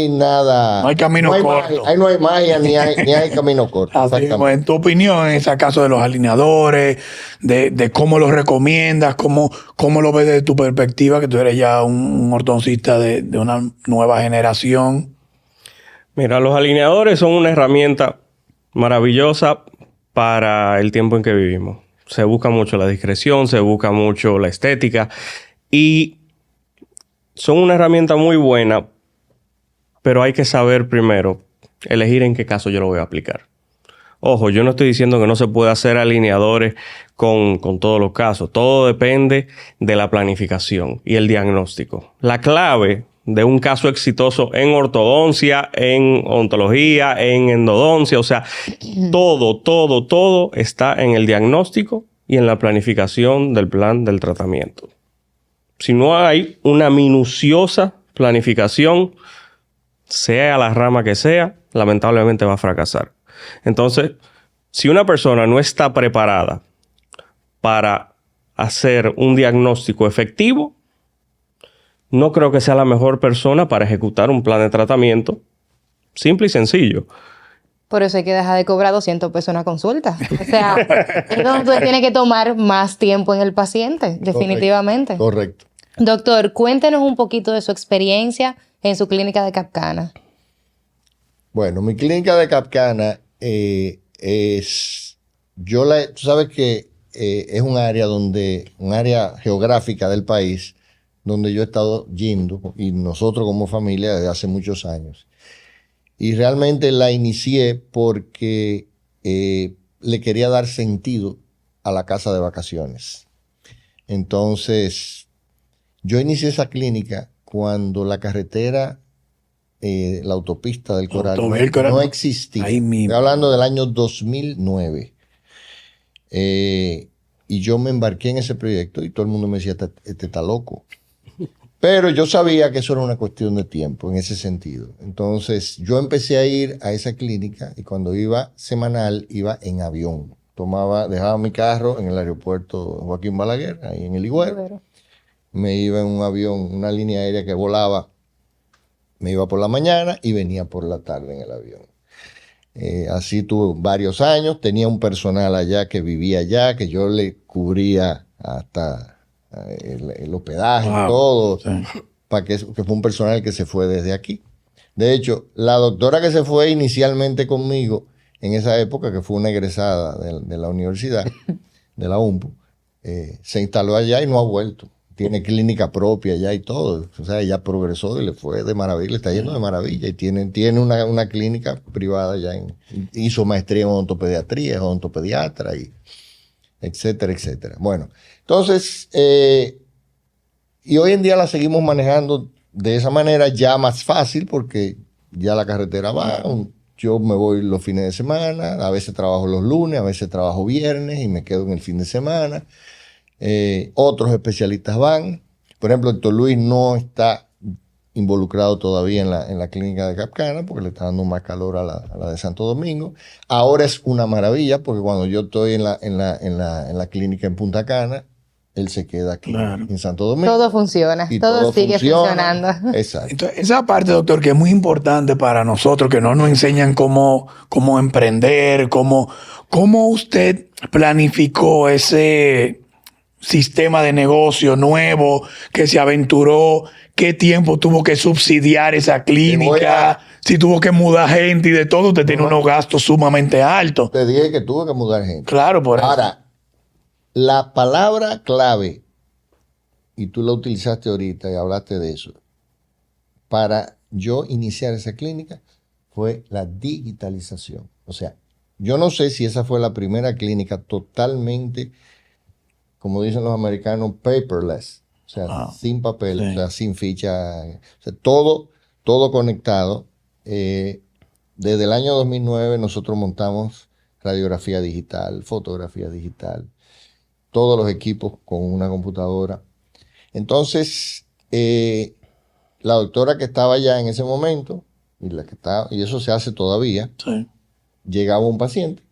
nada. No hay camino corto. Ahí no hay magia ni hay camino corto. Así, en tu opinión, en ese caso de los alineadores, de cómo los recomiendas, cómo lo ves desde tu perspectiva, que tú eres ya un ortodoncista de una nueva generación. Mira, los alineadores son una herramienta maravillosa para el tiempo en que vivimos. Se busca mucho la discreción, se busca mucho la estética y son una herramienta muy buena, pero hay que saber primero elegir en qué caso yo lo voy a aplicar. Ojo, yo no estoy diciendo que no se pueda hacer alineadores con todos los casos. Todo depende de la planificación y el diagnóstico. La clave de un caso exitoso en ortodoncia, en odontología, en endodoncia, o sea, todo está en el diagnóstico y en la planificación del plan del tratamiento. Si no hay una minuciosa planificación, sea la rama que sea, lamentablemente va a fracasar. Entonces, si una persona no está preparada para hacer un diagnóstico efectivo, no creo que sea la mejor persona para ejecutar un plan de tratamiento simple y sencillo. Por eso hay que dejar de cobrar 200 pesos una consulta. O sea, es donde tú tienes que tomar más tiempo en el paciente, definitivamente. Correcto. Doctor, cuéntenos un poquito de su experiencia en su clínica de Capcana. Bueno, mi clínica de Capcana tú sabes que es un área geográfica del país donde yo he estado yendo, y nosotros como familia desde hace muchos años. Y realmente la inicié porque le quería dar sentido a la casa de vacaciones. Entonces, yo inicié esa clínica cuando la carretera, la autopista del Coral no existía. Estoy hablando del año 2009. Y yo me embarqué en ese proyecto y todo el mundo me decía, este está loco. Pero yo sabía que eso era una cuestión de tiempo en ese sentido. Entonces, yo empecé a ir a esa clínica y cuando iba semanal, iba en avión. Dejaba mi carro en el aeropuerto Joaquín Balaguer, ahí en el Higüero. Me iba en un avión, una línea aérea que volaba. Me iba por la mañana y venía por la tarde en el avión. Así tuve varios años. Tenía un personal allá que vivía allá, que yo le cubría hasta el hospedaje y todo, sí. Que fue un personal que se fue desde aquí. De hecho, la doctora que se fue inicialmente conmigo en esa época, que fue una egresada de la universidad, de la UMPU, se instaló allá y no ha vuelto. Tiene clínica propia allá y todo. O sea, ella progresó y le fue de maravilla, le está yendo de maravilla. Y tiene una clínica privada allá. Hizo maestría en odontopediatría, es odontopediatra, y etcétera, etcétera. Bueno, entonces, y hoy en día la seguimos manejando de esa manera ya más fácil porque ya la carretera va. Yo me voy los fines de semana, a veces trabajo los lunes, a veces trabajo viernes y me quedo en el fin de semana. Otros especialistas van. Por ejemplo, Héctor Luis no está involucrado todavía en la clínica de Capcana porque le está dando más calor a la de Santo Domingo. Ahora es una maravilla porque cuando yo estoy en la clínica en Punta Cana, él se queda aquí en Santo Domingo. Todo funciona, todo sigue funcionando. Exacto. Entonces, esa parte, doctor, que es muy importante para nosotros, que no nos enseñan cómo emprender, cómo usted planificó ese sistema de negocio nuevo que se aventuró, qué tiempo tuvo que subsidiar esa clínica, si tuvo que mudar gente y de todo, usted tiene unos gastos sumamente altos. Te dije que tuvo que mudar gente. Claro, por eso. Ahora, la palabra clave, y tú la utilizaste ahorita y hablaste de eso, para yo iniciar esa clínica fue la digitalización. O sea, yo no sé si esa fue la primera clínica totalmente, como dicen los americanos, paperless. O sea, sin papel, o sea, sin ficha. O sea, todo conectado. Desde el año 2009 nosotros montamos radiografía digital, fotografía digital, todos los equipos con una computadora. Entonces, la doctora que estaba allá en ese momento, y eso se hace todavía, llegaba un paciente.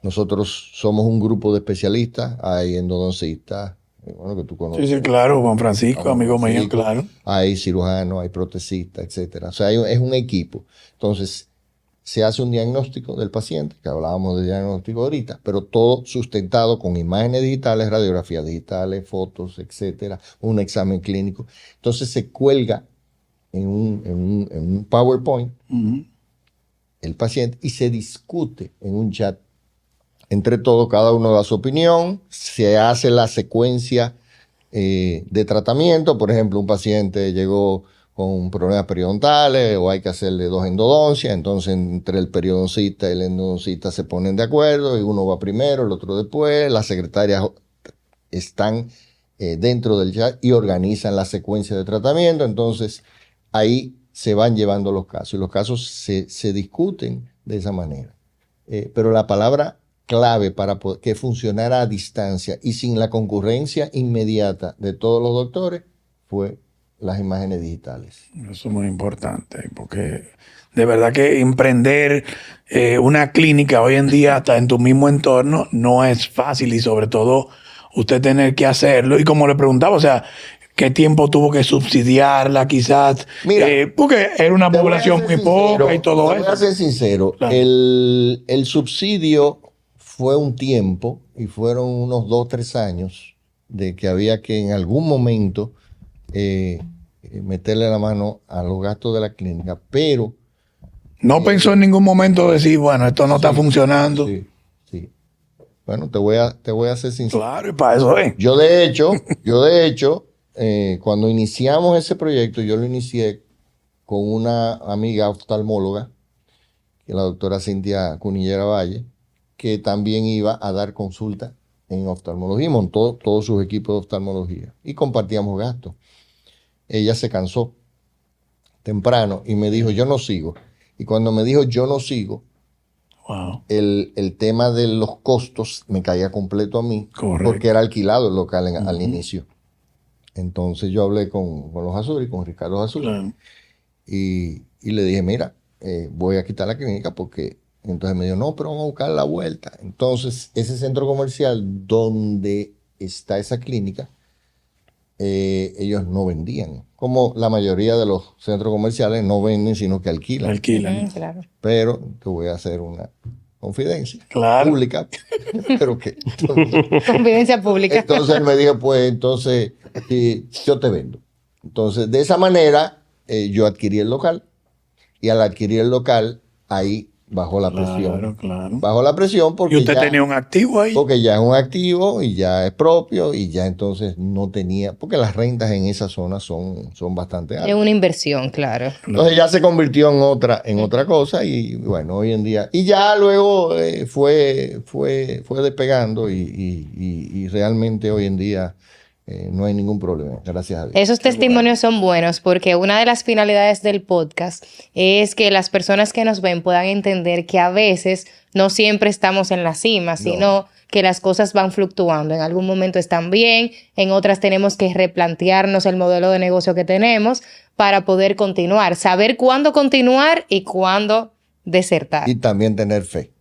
Nosotros somos un grupo de especialistas, hay endodoncistas, bueno, que tú conoces. Sí, claro, Juan Francisco, amigo mío, claro. Hay cirujanos, hay protecistas, etcétera. O sea, es un equipo. Entonces, se hace un diagnóstico del paciente, que hablábamos de diagnóstico ahorita, pero todo sustentado con imágenes digitales, radiografías digitales, fotos, etcétera, un examen clínico. Entonces se cuelga en un PowerPoint el paciente y se discute en un chat entre todos, cada uno da su opinión, se hace la secuencia de tratamiento. Por ejemplo, un paciente llegó con problemas periodontales o hay que hacerle 2 endodoncias, entonces entre el periodoncista y el endodoncista se ponen de acuerdo y uno va primero, el otro después, las secretarias están dentro del chat y organizan la secuencia de tratamiento. Entonces ahí se van llevando los casos y los casos se discuten de esa manera. Pero la palabra clave para que funcionara a distancia y sin la concurrencia inmediata de todos los doctores fue las imágenes digitales. Eso es muy importante, porque de verdad que emprender una clínica hoy en día hasta en tu mismo entorno no es fácil y sobre todo usted tener que hacerlo. Y como le preguntaba, o sea, ¿qué tiempo tuvo que subsidiarla quizás? Mira, porque era una población muy poca y todo eso. Voy a ser sincero, claro. El subsidio fue un tiempo y fueron unos 2 o 3 años de que había que en algún momento meterle la mano a los gastos de la clínica, pero... ¿No pensó en ningún momento decir, bueno, esto no está funcionando? Sí. Bueno, te voy a ser sincero. Claro, y para eso es. Yo de hecho, cuando iniciamos ese proyecto, yo lo inicié con una amiga oftalmóloga, que es la doctora Cintia Cunillera Valle, que también iba a dar consulta en oftalmología y montó todos sus equipos de oftalmología y compartíamos gastos. Ella se cansó temprano y me dijo, yo no sigo. Y cuando me dijo, yo no sigo, wow, el tema de los costos me caía completo a mí. Correcto. Porque era alquilado el local al inicio. Entonces yo hablé con los Azuri, con Ricardo Azuri, claro, y le dije, mira, voy a quitar la clínica porque... Entonces me dijo, no, pero vamos a buscar la vuelta. Entonces, ese centro comercial donde está esa clínica, ellos no vendían. Como la mayoría de los centros comerciales no venden, sino que alquilan. Claro. Pero te voy a hacer una confidencia pública. Pero que, confidencia pública. Entonces él me dijo, pues entonces yo te vendo. Entonces, de esa manera, yo adquirí el local. Y al adquirir el local, ahí bajó la presión. Claro. Bajó la presión porque ¿Y usted tenía un activo ahí? Porque ya es un activo y ya es propio y ya entonces no tenía... Porque las rentas en esa zona son bastante altas. Es una inversión, claro. Entonces ya se convirtió en otra cosa y bueno, hoy en día... Y ya luego fue despegando y realmente hoy en día no hay ningún problema, gracias a Dios. Esos testimonios son buenos porque una de las finalidades del podcast es que las personas que nos ven puedan entender que a veces no siempre estamos en la cima, sino que las cosas van fluctuando. En algún momento están bien, en otras tenemos que replantearnos el modelo de negocio que tenemos para poder continuar, saber cuándo continuar y cuándo desertar. Y también tener fe.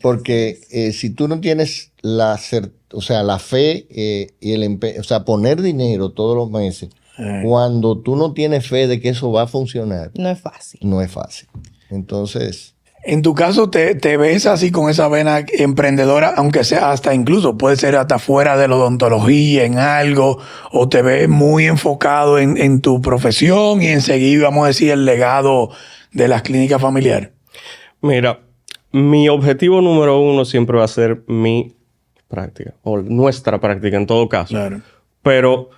Porque si tú no tienes la fe y el empeño, o sea, poner dinero todos los meses, cuando tú no tienes fe de que eso va a funcionar, no es fácil. No es fácil. Entonces, en tu caso, ¿te ves así con esa vena emprendedora, aunque sea hasta incluso, puede ser hasta fuera de la odontología, en algo, o te ves muy enfocado en tu profesión y en seguir, vamos a decir, el legado de las clínicas familiares? Mira, mi objetivo número 1 siempre va a ser mi práctica, o nuestra práctica en todo caso. Claro. Pero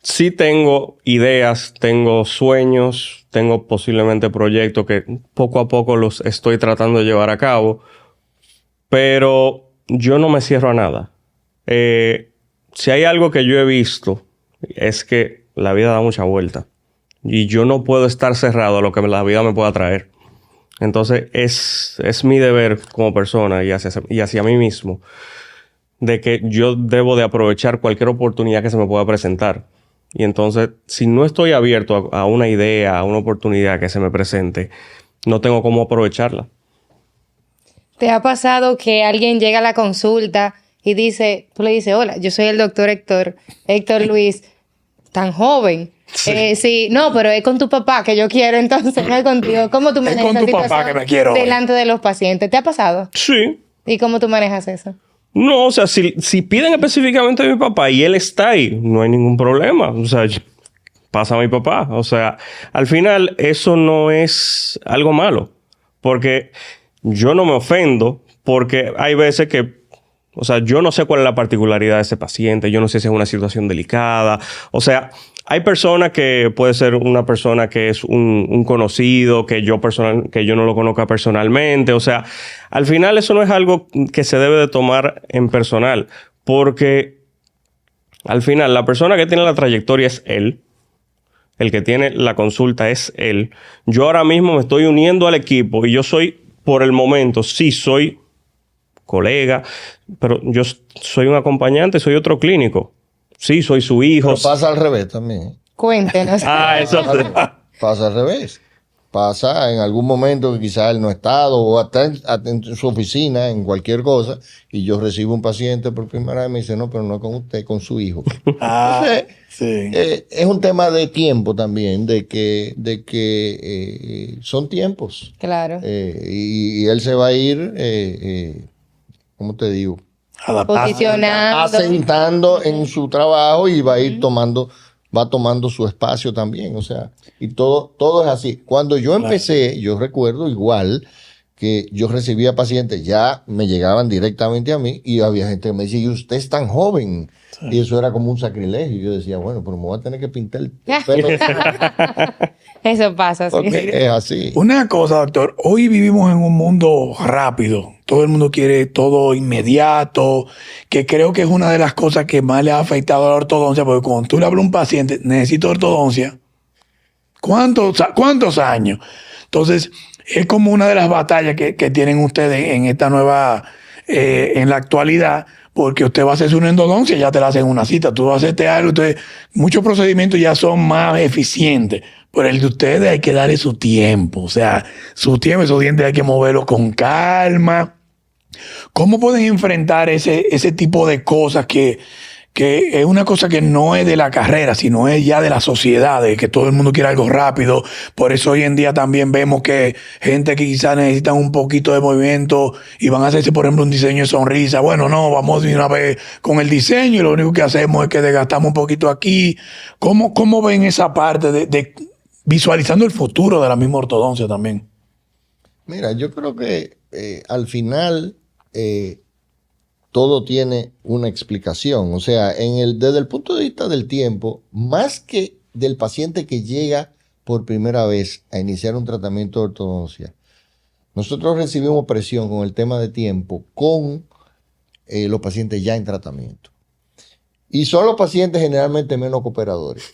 sí tengo ideas, tengo sueños, tengo posiblemente proyectos que poco a poco los estoy tratando de llevar a cabo, pero yo no me cierro a nada. Si hay algo que yo he visto es que la vida da mucha vuelta y yo no puedo estar cerrado a lo que la vida me pueda traer. Entonces es mi deber como persona y hacia mí mismo de que yo debo de aprovechar cualquier oportunidad que se me pueda presentar. Y entonces, si no estoy abierto a una idea, a una oportunidad que se me presente, no tengo cómo aprovecharla. ¿Te ha pasado que alguien llega a la consulta y tú le dices, hola, yo soy el doctor Héctor Luis, tan joven? Sí, no, pero es con tu papá que yo quiero, entonces no es contigo. ¿Cómo tú manejas es con tu papá que me quiero delante de los pacientes? ¿Te ha pasado? Sí. ¿Y cómo tú manejas eso? No, o sea, si piden específicamente a mi papá y él está ahí, no hay ningún problema. O sea, pasa a mi papá. O sea, al final eso no es algo malo. Porque yo no me ofendo, porque hay veces que, o sea, yo no sé cuál es la particularidad de ese paciente, yo no sé si es una situación delicada. O sea, hay personas que puede ser una persona que es un conocido, que yo no lo conozca personalmente. O sea, al final eso no es algo que se debe de tomar en personal, porque al final la persona que tiene la trayectoria es él. El que tiene la consulta es él. Yo ahora mismo me estoy uniendo al equipo y yo soy, por el momento, sí soy colega, pero yo soy un acompañante, soy otro clínico. Sí, soy su hijo. Pero pasa al revés también. Cuéntenos. Eso sí. Pasa al revés. Pasa en algún momento que quizás él no ha estado o está en su oficina, en cualquier cosa, y yo recibo un paciente por primera vez y me dice, no, pero no con usted, con su hijo. Entonces, sí. Es un tema de tiempo también, de que son tiempos. Claro. Y él se va a ir, ¿cómo te digo? Posicionando. Asentando en su trabajo y va a ir tomando su espacio también, o sea, y todo es así. Cuando yo empecé, yo recuerdo igual que yo recibía pacientes, ya me llegaban directamente a mí y había gente que me decía, y usted es tan joven. Sí. Y eso era como un sacrilegio. Yo decía, bueno, pero me voy a tener que pintar el pelo. Eso pasa, sí. Porque es así. Una cosa, doctor, hoy vivimos en un mundo rápido. Todo el mundo quiere todo inmediato, que creo que es una de las cosas que más le ha afectado a la ortodoncia, porque cuando tú le hablas a un paciente, necesito ortodoncia, ¿cuántos años? Entonces, es como una de las batallas que tienen ustedes en esta nueva, en la actualidad, porque usted va a hacerse una endodoncia, ya te la hacen una cita, tú vas a hacerte algo, entonces muchos procedimientos ya son más eficientes. Pero el de ustedes hay que darle su tiempo, o sea, su tiempo, esos dientes hay que moverlos con calma. ¿Cómo pueden enfrentar ese tipo de cosas que es una cosa que no es de la carrera, sino es ya de la sociedad, de que todo el mundo quiere algo rápido? Por eso hoy en día también vemos que gente que quizás necesitan un poquito de movimiento y van a hacerse, por ejemplo, un diseño de sonrisa. Bueno, no, vamos de una vez con el diseño y lo único que hacemos es que desgastamos un poquito aquí. ¿Cómo ven esa parte de visualizando el futuro de la misma ortodoncia también? Mira, yo creo que al final todo tiene una explicación. O sea, desde el punto de vista del tiempo, más que del paciente que llega por primera vez a iniciar un tratamiento de ortodoncia, nosotros recibimos presión con el tema de tiempo con los pacientes ya en tratamiento. Y son los pacientes generalmente menos cooperadores.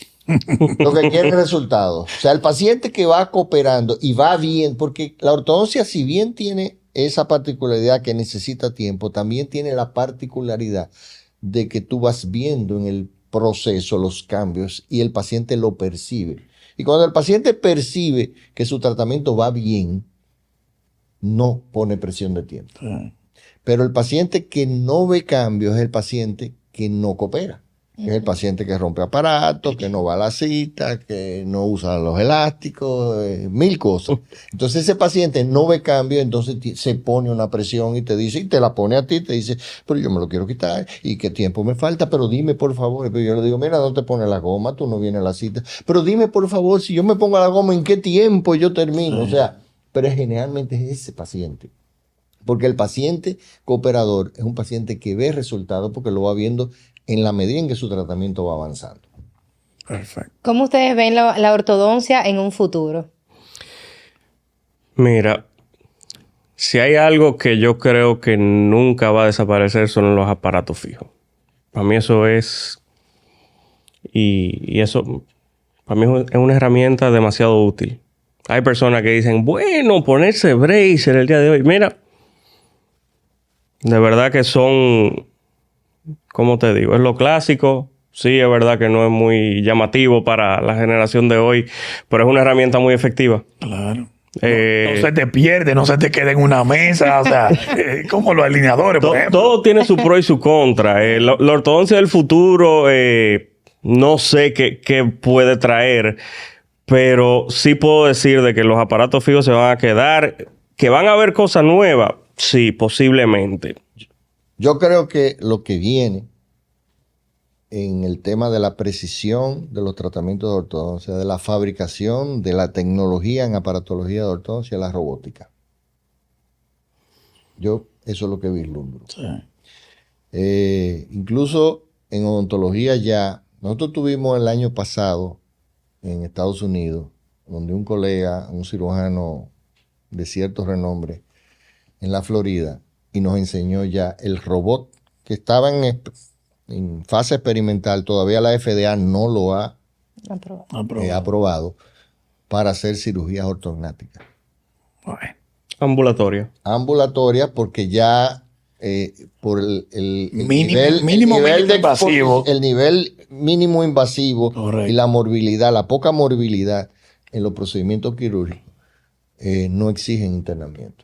Lo que quieren resultados. O sea, el paciente que va cooperando y va bien, porque la ortodoncia, si bien tiene esa particularidad que necesita tiempo, también tiene la particularidad de que tú vas viendo en el proceso los cambios y el paciente lo percibe. Y cuando el paciente percibe que su tratamiento va bien, no pone presión de tiempo. Pero el paciente que no ve cambios es el paciente que no coopera. Es el paciente que rompe aparatos, que no va a la cita, que no usa los elásticos, mil cosas. Entonces ese paciente no ve cambio, entonces se pone una presión y te dice, y te la pone a ti, te dice, pero yo me lo quiero quitar, y qué tiempo me falta, pero dime por favor. Pero yo le digo, mira, no te pones la goma, tú no vienes a la cita, pero dime por favor, si yo me pongo la goma, ¿en qué tiempo yo termino? O sea, pero generalmente es ese paciente. Porque el paciente cooperador es un paciente que ve resultados porque lo va viendo en la medida en que su tratamiento va avanzando. Perfecto. ¿Cómo ustedes ven la ortodoncia en un futuro? Mira, si hay algo que yo creo que nunca va a desaparecer son los aparatos fijos. Para mí eso es... Y eso, para mí es una herramienta demasiado útil. Hay personas que dicen, bueno, ponerse bracer el día de hoy. Mira, de verdad que son, ¿cómo te digo? Es lo clásico. Sí, es verdad que no es muy llamativo para la generación de hoy, pero es una herramienta muy efectiva. Claro. No se te pierde, no se te queda en una mesa, o sea, como los alineadores, por ejemplo. Todo tiene su pro y su contra. La ortodoncia del futuro, no sé qué puede traer, pero sí puedo decir de que los aparatos fijos se van a quedar, que van a haber cosas nuevas, sí, posiblemente. Yo creo que lo que viene en el tema de la precisión de los tratamientos de ortodoncia, de la fabricación, de la tecnología en aparatología de ortodoncia, la robótica. Yo eso es lo que vislumbro. Sí. Incluso en odontología ya, nosotros tuvimos el año pasado en Estados Unidos, donde un colega, un cirujano de cierto renombre en la Florida, y nos enseñó ya el robot que estaba en fase experimental, todavía la FDA no lo ha aprobado para hacer cirugías ortognáticas. Bueno. Ambulatoria, porque ya por el nivel invasivo. El nivel mínimo invasivo. Correcto. Y la morbilidad, la poca morbilidad en los procedimientos quirúrgicos no exigen internamiento.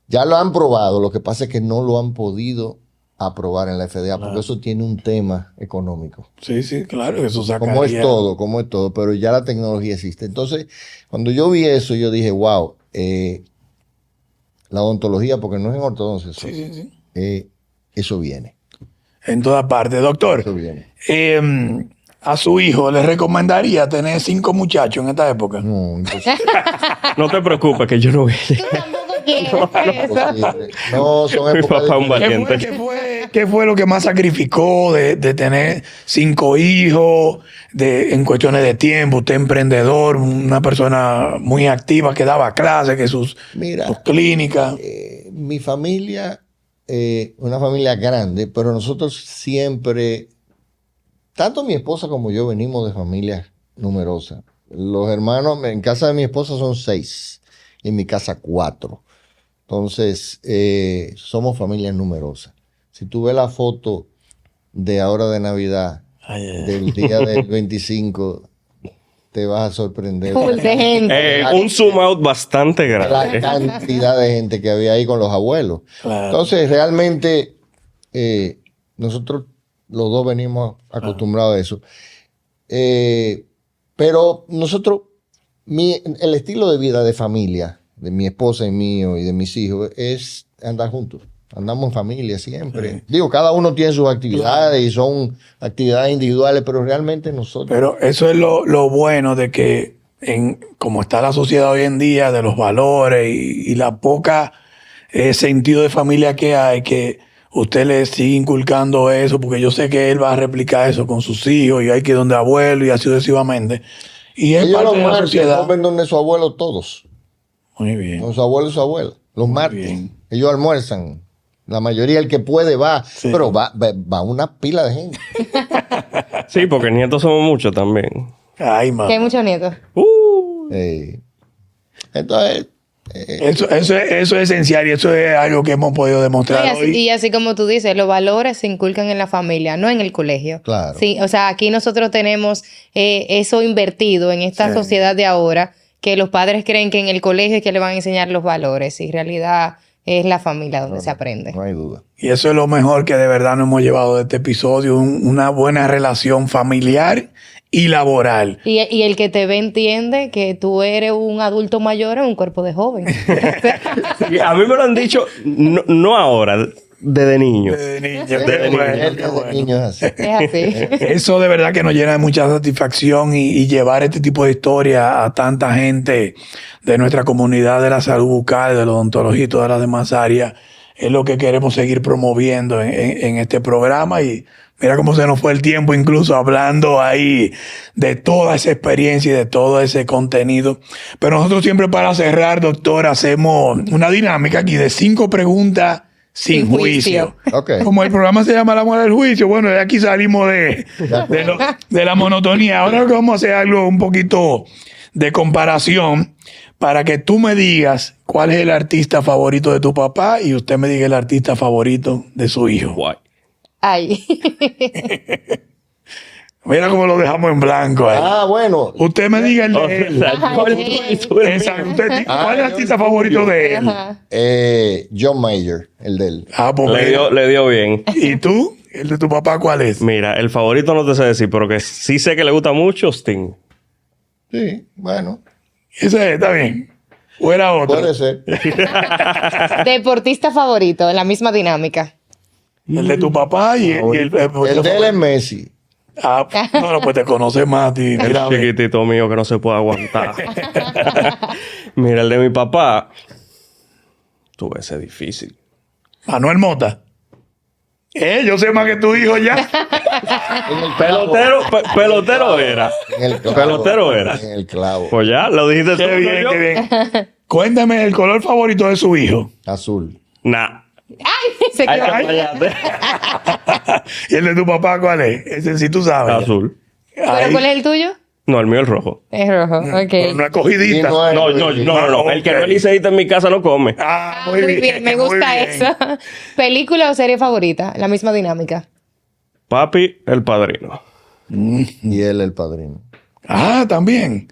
Ya lo han probado, lo que pasa es que no lo han podido aprobar en la FDA, porque eso tiene un tema económico. Sí, claro, eso sacaría. Como es todo, pero ya la tecnología existe. Entonces, cuando yo vi eso, yo dije, wow, la odontología, porque no es en ortodoncia, eso viene. En todas partes, doctor. Eso viene. A su hijo le recomendaría tener 5 muchachos en esta época. No, no te preocupes, que yo no voy a llegar. No, son mi papá un valiente. ¿Qué fue lo que más sacrificó de tener 5 hijos en cuestiones de tiempo? Usted emprendedor, una persona muy activa que daba clases, que sus clínicas. Mi familia, una familia grande, pero nosotros siempre, tanto mi esposa como yo venimos de familias numerosas. Los hermanos, en casa de mi esposa son 6, en mi casa 4. Entonces, somos familias numerosas. Si tú ves la foto de ahora de Navidad, del día del 25, te vas a sorprender. Un zoom out bastante grande. La cantidad de gente que había ahí con los abuelos. Claro. Entonces, realmente, nosotros los dos venimos acostumbrados a eso. Pero nosotros, el estilo de vida de familia, de mi esposa y mío y de mis hijos, es andar juntos. Andamos en familia siempre. Sí. Digo, cada uno tiene sus actividades y son actividades individuales, pero realmente nosotros... Pero eso es lo bueno de que, como está la sociedad hoy en día, de los valores y la poca sentido de familia que hay, que usted le sigue inculcando eso, porque yo sé que él va a replicar eso con sus hijos y hay que ir donde abuelo y así sucesivamente. Y es parte de la sociedad. Comen donde su abuelo todos. Muy bien. Con su abuelo y su abuela. Los martes. Ellos almuerzan La mayoría, el que puede va, Sí. pero va una pila de gente. Sí, porque nietos somos muchos también. Ay, Que hay mamá. muchos nietos. Entonces, Eso es esencial y eso es algo que hemos podido demostrar hoy. Y así como tú dices, los valores se inculcan en la familia, no en el colegio. Claro. Sí, o sea, aquí nosotros tenemos eso invertido en esta Sí. sociedad de ahora, que los padres creen que en el colegio es que le van a enseñar los valores. Y en realidad es la familia donde se aprende. no hay duda. Y eso es lo mejor que de verdad nos hemos llevado de este episodio, una buena relación familiar y laboral. Y el que te ve entiende que tú eres un adulto mayor en un cuerpo de joven. Sí, a mí me lo han dicho, no ahora, desde niño. De niño, Desde qué niño. bueno, El qué bueno. niño es así. Es así. Eso de verdad que nos llena de mucha satisfacción y llevar este tipo de historia a tanta gente de nuestra comunidad de la salud bucal, de la odontología y todas las demás áreas, es lo que queremos seguir promoviendo en este programa. Y mira cómo se nos fue el tiempo, incluso hablando ahí de toda esa experiencia y de todo ese contenido. Pero nosotros siempre, para cerrar, doctor, hacemos una dinámica aquí de 5 preguntas sin juicio. Ok. Como el programa se llama La Muela del Juicio, bueno, de aquí salimos de la monotonía. Ahora lo que vamos a hacer algo un poquito de comparación para que tú me digas cuál es el artista favorito de tu papá y usted me diga el artista favorito de su hijo. Guay. Ay. Mira cómo lo dejamos en blanco ahí. Bueno. Usted me diga el de él. ¿Cuál es tu Exacto. ¿Cuál es el artista favorito de él? Ajá. John Mayer, el de él. Ah, pues Le mira. dio bien. ¿Y tú? ¿El de tu papá cuál es? Mira, el favorito no te sé decir, pero que sí sé que le gusta mucho Sting. Sí, bueno, Ese está bien. ¿O era otro? puede ser. Deportista favorito, en la misma dinámica. El de tu papá y el El de él es Messi. Ah, no, pues te conoce más a ti. El Mira, a ver. chiquitito mío que no se puede aguantar. Mira, el de mi papá. Tuve ese difícil. Manuel Mota. Yo sé más que tu hijo ya. En el clavo. Pelotero era. En el clavo. Pelotero era. En el clavo. Pues ya, lo dijiste tú. Qué ¿no bien, yo? qué bien. Cuéntame el color favorito de su hijo. Azul. Nah. Se Ay, equivocó. cállate. ¿Y el de tu papá cuál es? Ese sí tú sabes. Azul. ¿Pero Ahí. cuál es el tuyo? No, el mío es rojo. Es rojo, ok. Pero no es cogidita. Y no es- No. El que no es liceísta en mi casa no come. Ah, Muy bien, me muy gusta bien. eso. ¿Película o serie favorita? La misma dinámica. Papi, el padrino. Y él el padrino. Ah, también.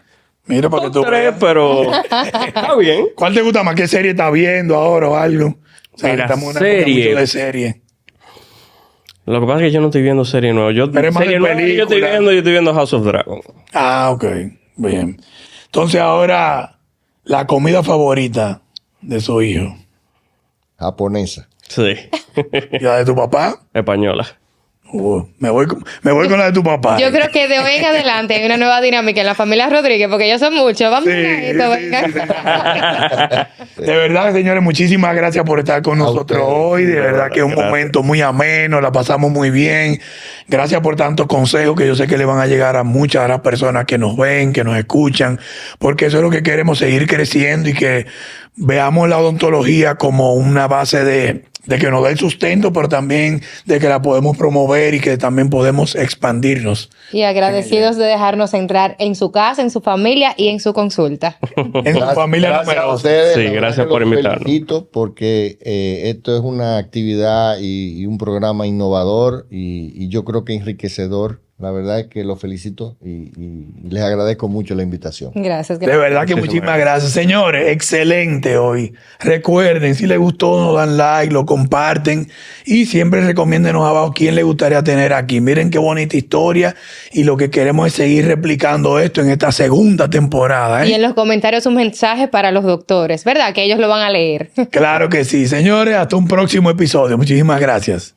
Mira para que tú Tres, veas. pero está bien. ¿Cuál te gusta más? ¿Qué serie estás viendo ahora o algo? O sea, Mira, estamos en una época serie. mucho de serie. Lo que pasa es que yo no estoy viendo serie nueva. Pero es más Serie de nueva que yo película. estoy viendo House of Dragon. Ah, ok. Bien. Entonces ahora, la comida favorita de su hijo. Japonesa. Sí. ¿Y la de tu papá? Española. Me voy con la de tu papá. Yo creo que de hoy en adelante hay una nueva dinámica en la familia Rodríguez, porque ellos son muchos. Vamos Sí, a esto, sí, venga. sí. De verdad, señores, muchísimas gracias por estar con nosotros ustedes. hoy. De verdad que es un Gracias. momento muy ameno, la pasamos muy bien. Gracias por tantos consejos que yo sé que le van a llegar a muchas de las personas que nos ven, que nos escuchan, porque eso es lo que queremos, seguir creciendo y que veamos la odontología como una base de que nos dé el sustento, pero también de que la podemos promover y que también podemos expandirnos. Y agradecidos de dejarnos entrar en su casa, en su familia y en su consulta. En su familia Gracias a numerosa. ustedes. Sí, La verdad gracias que por los invitarnos. felicito porque esto es una actividad y un programa innovador y yo creo que enriquecedor. La verdad es que los felicito y les agradezco mucho la invitación. Gracias. De verdad que muchísimas gracias. Señores, excelente hoy. Recuerden, si les gustó, nos dan like, lo comparten y siempre recomiéndenos abajo quién les gustaría tener aquí. Miren qué bonita historia y lo que queremos es seguir replicando esto en esta segunda temporada. Y en los comentarios un mensaje para los doctores, ¿verdad? Que ellos lo van a leer. Claro que sí. Señores, hasta un próximo episodio. Muchísimas gracias.